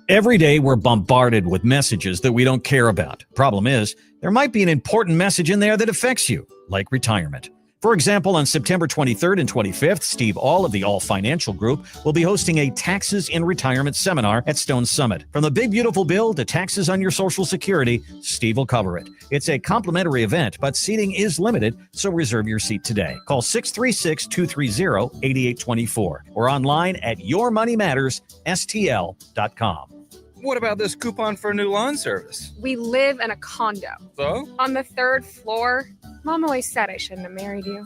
Every day, we're bombarded with messages that we don't care about. Problem is, there might be an important message in there that affects you, like retirement. For example, on September 23rd and 25th, Steve All of the All Financial Group will be hosting a Taxes in Retirement seminar at Stone Summit. From the big beautiful bill to taxes on your Social Security, Steve will cover it. It's a complimentary event, but seating is limited, so reserve your seat today. Call 636-230-8824 or online at yourmoneymattersstl.com. What about this coupon for a new lawn service? We live in a condo. So? On the 3rd floor. Mom always said I shouldn't have married you.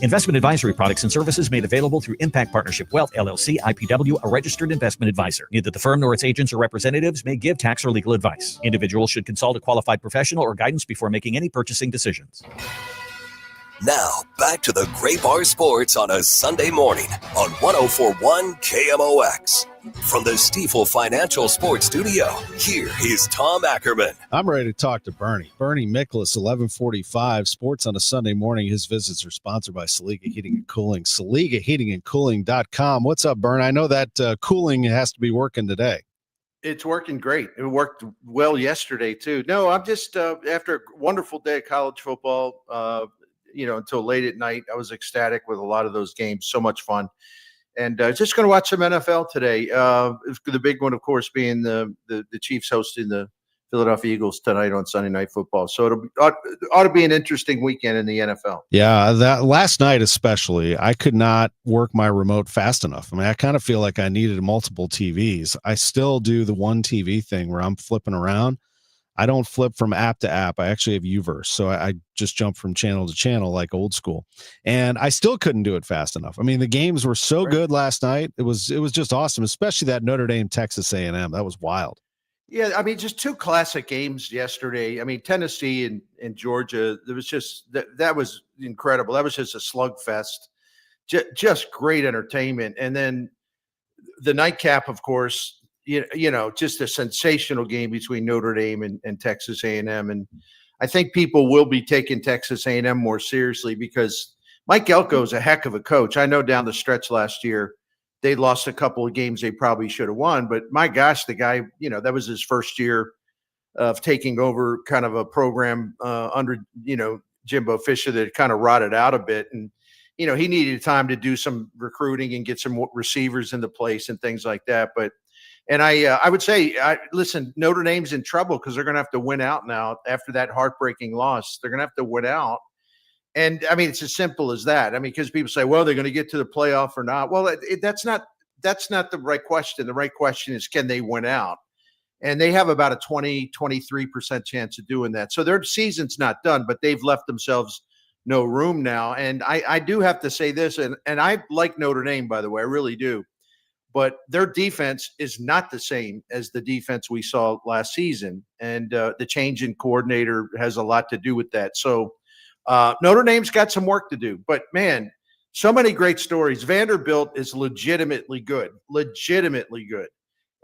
Investment advisory products and services made available through Impact Partnership Wealth, LLC, IPW, a registered investment advisor. Neither the firm nor its agents or representatives may give tax or legal advice. Individuals should consult a qualified professional or guidance before making any purchasing decisions. Now, back to the Great Bar Sports on a Sunday morning on 104.1 KMOX. From the Stifel Financial Sports Studio, here is Tom Ackerman. I'm ready to talk to Bernie. Bernie Miklasz, 1145 Sports on a Sunday morning. His visits are sponsored by Saliga Heating and Cooling. SaligaHeatingandCooling.com. What's up, Bern? I know that cooling has to be working today. It's working great. It worked well yesterday, too. No, I'm just, after a wonderful day of college football, until late at night, I was ecstatic with a lot of those games. So much fun. And just going to watch some NFL today. The big one, of course, being the Chiefs hosting the Philadelphia Eagles tonight on Sunday Night Football. So it ought to be an interesting weekend in the NFL. Yeah, that last night especially, I could not work my remote fast enough. I mean, I kind of feel like I needed multiple TVs. I still do the one TV thing where I'm flipping around. I don't flip from app to app. I actually have Uverse. So I just jump from channel to channel like old school. And I still couldn't do it fast enough. I mean, the games were so good last night. It was just awesome, especially that Notre Dame, Texas A&M. That was wild. Yeah, I mean, just two classic games yesterday. I mean, Tennessee and Georgia, there was just that was incredible. That was just a slugfest. Just great entertainment. And then the nightcap, of course, just a sensational game between Notre Dame and Texas A&M. And I think people will be taking Texas A&M more seriously because Mike Elko is a heck of a coach. I know down the stretch last year, they lost a couple of games they probably should have won. But my gosh, the guy, that was his first year of taking over kind of a program under, Jimbo Fisher that kind of rotted out a bit. And, he needed time to do some recruiting and get some receivers into place and things like that. And I would say, listen, Notre Dame's in trouble because they're going to have to win out now after that heartbreaking loss. They're going to have to win out. And, I mean, it's as simple as that. I mean, because people say, well, they're going to get to the playoff or not. Well, that's not the right question. The right question is, can they win out? And they have about a 23% chance of doing that. So their season's not done, but they've left themselves no room now. And I do have to say this, and I like Notre Dame, by the way, I really do. But their defense is not the same as the defense we saw last season. And the change in coordinator has a lot to do with that. So Notre Dame's got some work to do. But, man, so many great stories. Vanderbilt is legitimately good.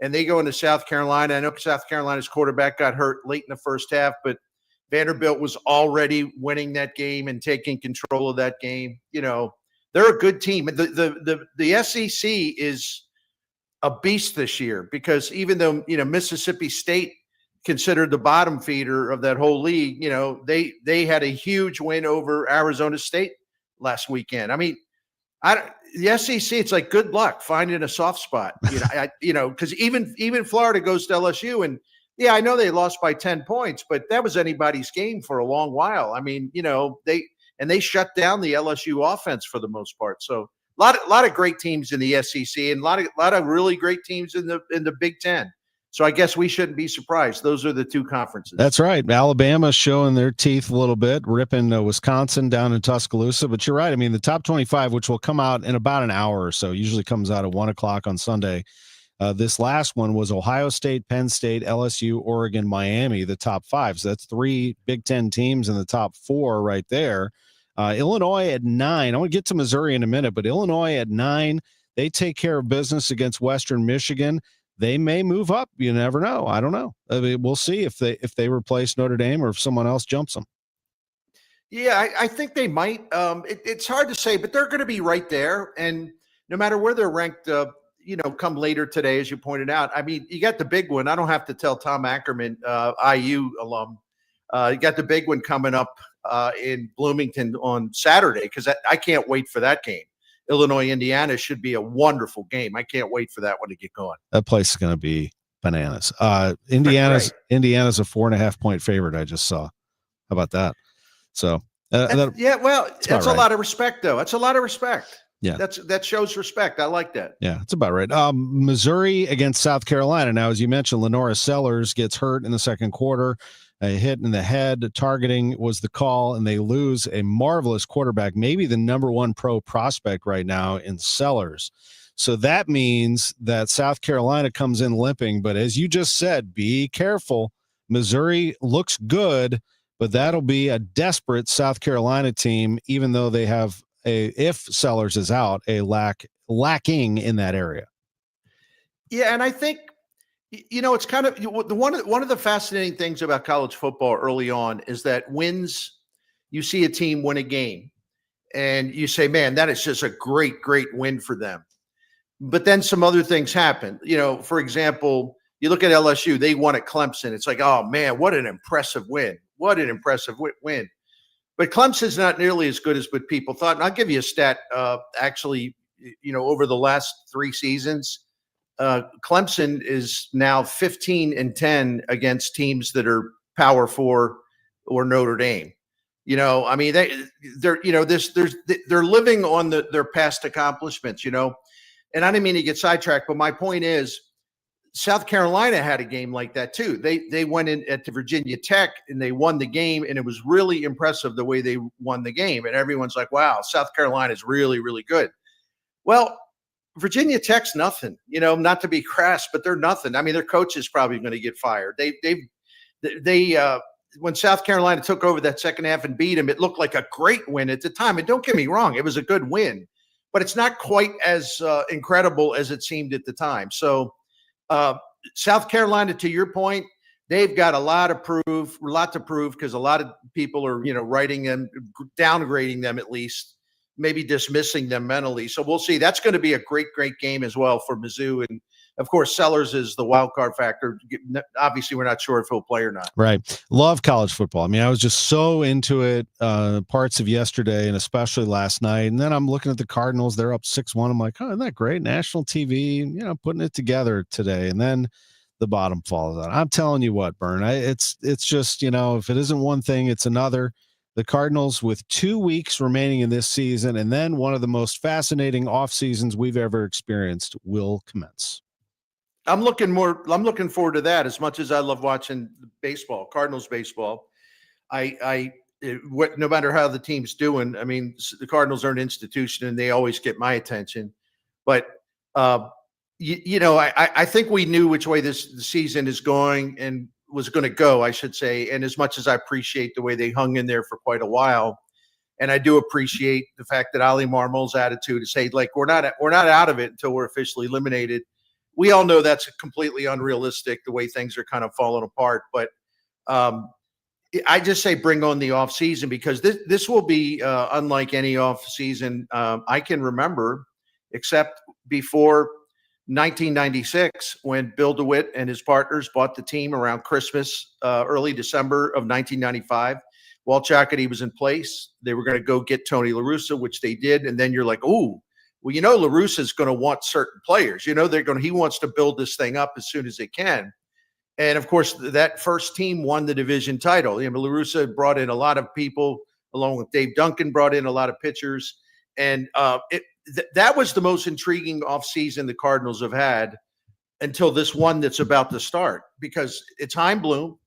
And they go into South Carolina. I know South Carolina's quarterback got hurt late in the first half, but Vanderbilt was already winning that game and taking control of that game. They're a good team. The SEC is a beast this year because even though, Mississippi State considered the bottom feeder of that whole league, they had a huge win over Arizona State last weekend. I mean, the SEC, it's like good luck finding a soft spot, because even Florida goes to LSU and yeah, I know they lost by 10 points, but that was anybody's game for a long while. I mean, they shut down the LSU offense for the most part. So a lot of great teams in the SEC and a lot of really great teams in the Big Ten. So I guess we shouldn't be surprised. Those are the two conferences. That's right. Alabama showing their teeth a little bit, ripping Wisconsin down in Tuscaloosa. But you're right. I mean, the top 25, which will come out in about an hour or so, usually comes out at 1 o'clock on Sunday. This last one was Ohio State, Penn State, LSU, Oregon, Miami, the top 5. So that's 3 Big Ten teams in the top 4 right there. Illinois at 9. I want to get to Missouri in a minute, but Illinois at 9. They take care of business against Western Michigan. They may move up. You never know. I don't know. I mean, we'll see if they replace Notre Dame or if someone else jumps them. Yeah, I think they might. It's hard to say, but they're going to be right there. And no matter where they're ranked, come later today, as you pointed out. I mean, you got the big one. I don't have to tell Tom Ackerman, IU alum. You got the big one coming up in Bloomington on Saturday, because I can't wait for that game. Illinois, Indiana should be a wonderful game. I can't wait for that one to get going. That place is going to be bananas. Indiana's a 4.5 point favorite. I just saw. How about that? So that's a lot of respect, though. That's a lot of respect. Yeah, that shows respect. I like that. Yeah, it's about right. Missouri against South Carolina. Now, as you mentioned, Lenora Sellers gets hurt in the second quarter. A hit in the head, targeting was the call, and they lose a marvelous quarterback, maybe the number one pro prospect right now in Sellers. So that means that South Carolina comes in limping. But as you just said, be careful. Missouri looks good, but that'll be a desperate South Carolina team, even though they have if Sellers is out, a lacking in that area. Yeah, and I think, it's kind of one of the fascinating things about college football early on is that wins, you see a team win a game and you say, man, that is just a great, great win for them. But then some other things happen. For example, you look at LSU, they won at Clemson. It's like, oh man, what an impressive win. What an impressive win. But Clemson's not nearly as good as what people thought. And I'll give you a stat, actually, over the last 3 seasons, Clemson is now 15-10 against teams that are Power 4 or Notre Dame. I mean, they're living on their past accomplishments. And I didn't mean to get sidetracked, but my point is, South Carolina had a game like that too. They went in at Virginia Tech and they won the game, and it was really impressive the way they won the game. And everyone's like, "Wow, South Carolina is really, really good." Well, Virginia Tech's nothing, not to be crass, but they're nothing. I mean, their coach is probably going to get fired. When South Carolina took over that second half and beat them, it looked like a great win at the time. And don't get me wrong, it was a good win, but it's not quite as incredible as it seemed at the time. So South Carolina, to your point, they've got a lot to prove because a lot of people are, writing them, downgrading them at least, maybe dismissing them mentally. So we'll see. That's going to be a great, great game as well for Mizzou. And of course, Sellers is the wild card factor. Obviously, we're not sure if he'll play or not. Right. Love college football. I mean, I was just so into it parts of yesterday and especially last night. And then I'm looking at the Cardinals. They're up 6-1. I'm like, oh, isn't that great? National TV, putting it together today. And then the bottom falls out. I'm telling you what, Bern, it's just, if it isn't one thing, it's another. The Cardinals, with 2 weeks remaining in this season, and then one of the most fascinating off seasons we've ever experienced, will commence. I'm looking forward to that as much as I love watching baseball, Cardinals baseball. No matter how the team's doing, I mean, the Cardinals are an institution and they always get my attention. But, I think we knew which way the season is going and was going to go, I should say. And as much as I appreciate the way they hung in there for quite a while, and I do appreciate the fact that Ali Marmol's attitude is, hey, like, we're not out of it until we're officially eliminated. We all know that's completely unrealistic, the way things are kind of falling apart. But I just say bring on the off season, because this will be unlike any off season I can remember, except before 1996, when Bill DeWitt and his partners bought the team around Christmas, early December of 1995. Walt Jocketty was in place. They were going to go get Tony La Russa, which they did. And then you're like, ooh, well, La Russa is going to want certain players. He wants to build this thing up as soon as they can. And of course, that first team won the division title. La Russa brought in a lot of people, along with Dave Duncan, brought in a lot of pitchers. And that was the most intriguing offseason the Cardinals have had until this one that's about to start, because it's Chaim Bloom.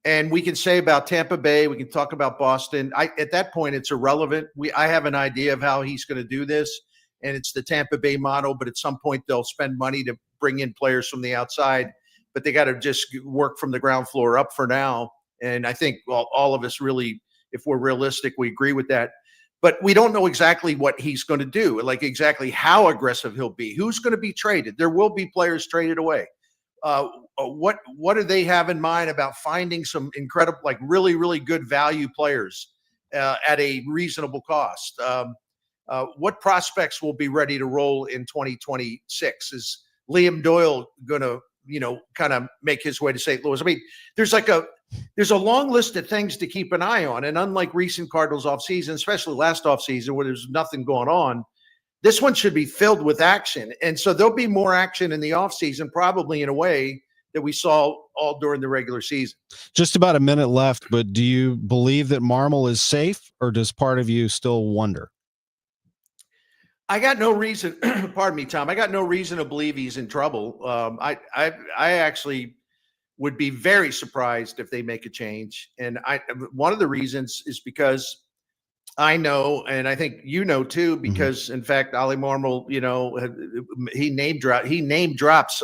And we can say about Tampa Bay, we can talk about Boston. At that point, it's irrelevant. I have an idea of how he's going to do this, and it's the Tampa Bay model. But at some point, they'll spend money to bring in players from the outside, but they got to just work from the ground floor up for now. And I think all of us really, if we're realistic, we agree with that. But we don't know exactly what he's going to do, like exactly how aggressive he'll be, who's going to be traded. There will be players traded away. What do they have in mind about finding some incredible, like really, really good value players at a reasonable cost? What prospects will be ready to roll in 2026? Is Liam Doyle going to, kind of make his way to St. Louis? I mean, there's like there's a long list of things to keep an eye on. And unlike recent Cardinals offseason, especially last offseason where there's nothing going on, this one should be filled with action. And so there'll be more action in the offseason, probably in a way that we saw all during the regular season. Just about a minute left, but do you believe that Marmol is safe, or does part of you still wonder? I got no reason, pardon me, Tom, I got no reason to believe he's in trouble. I actually would be very surprised if they make a change. And one of the reasons is because I know, and I think you know too, because in fact, Ollie Marmol, he name drops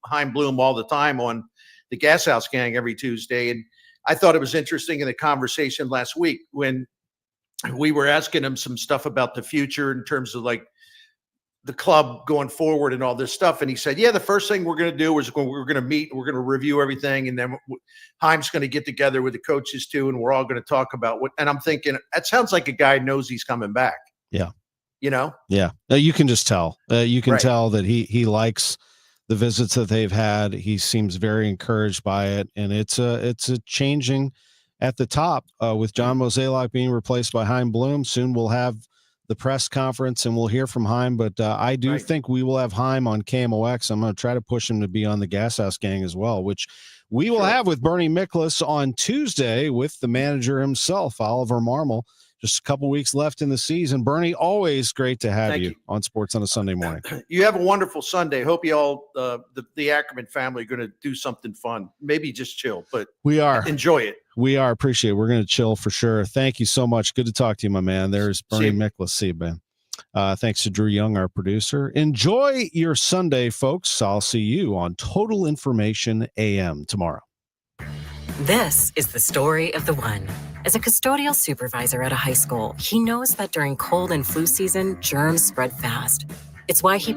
Chaim Bloom all the time on the Gas House Gang every Tuesday. And I thought it was interesting in the conversation last week when we were asking him some stuff about the future in terms of like the club going forward and all this stuff. And he said, yeah, the first thing we're going to do is we're going to meet, we're going to review everything. And then Chaim's going to get together with the coaches too. And we're all going to talk about what, and I'm thinking that sounds like a guy knows he's coming back. Yeah. Yeah. You can just tell, you can Right. tell that he likes the visits that they've had. He seems very encouraged by it. And it's a changing at the top with John Mozeliak being replaced by Chaim Bloom. Soon we'll have the press conference and we'll hear from Chaim, but I do think we will have Chaim on KMOX. I'm going to try to push him to be on the Gas House Gang as well, which we will have with Bernie Miklasz on Tuesday with the manager himself, Oliver Marmol. Just a couple weeks left in the season. Bernie, always great to have you on Sports on a Sunday morning. You have a wonderful Sunday. Hope you all, the Ackerman family, are going to do something fun. Maybe just chill, but we are. Enjoy it. We are. Appreciate it. We're going to chill for sure. Thank you so much. Good to talk to you, my man. There's Bernie Miklasz. See you, Ben. Thanks to Drew Young, our producer. Enjoy your Sunday, folks. I'll see you on Total Information AM tomorrow. This is the story of the one. As a custodial supervisor at a high school, he knows that during cold and flu season, germs spread fast. It's why he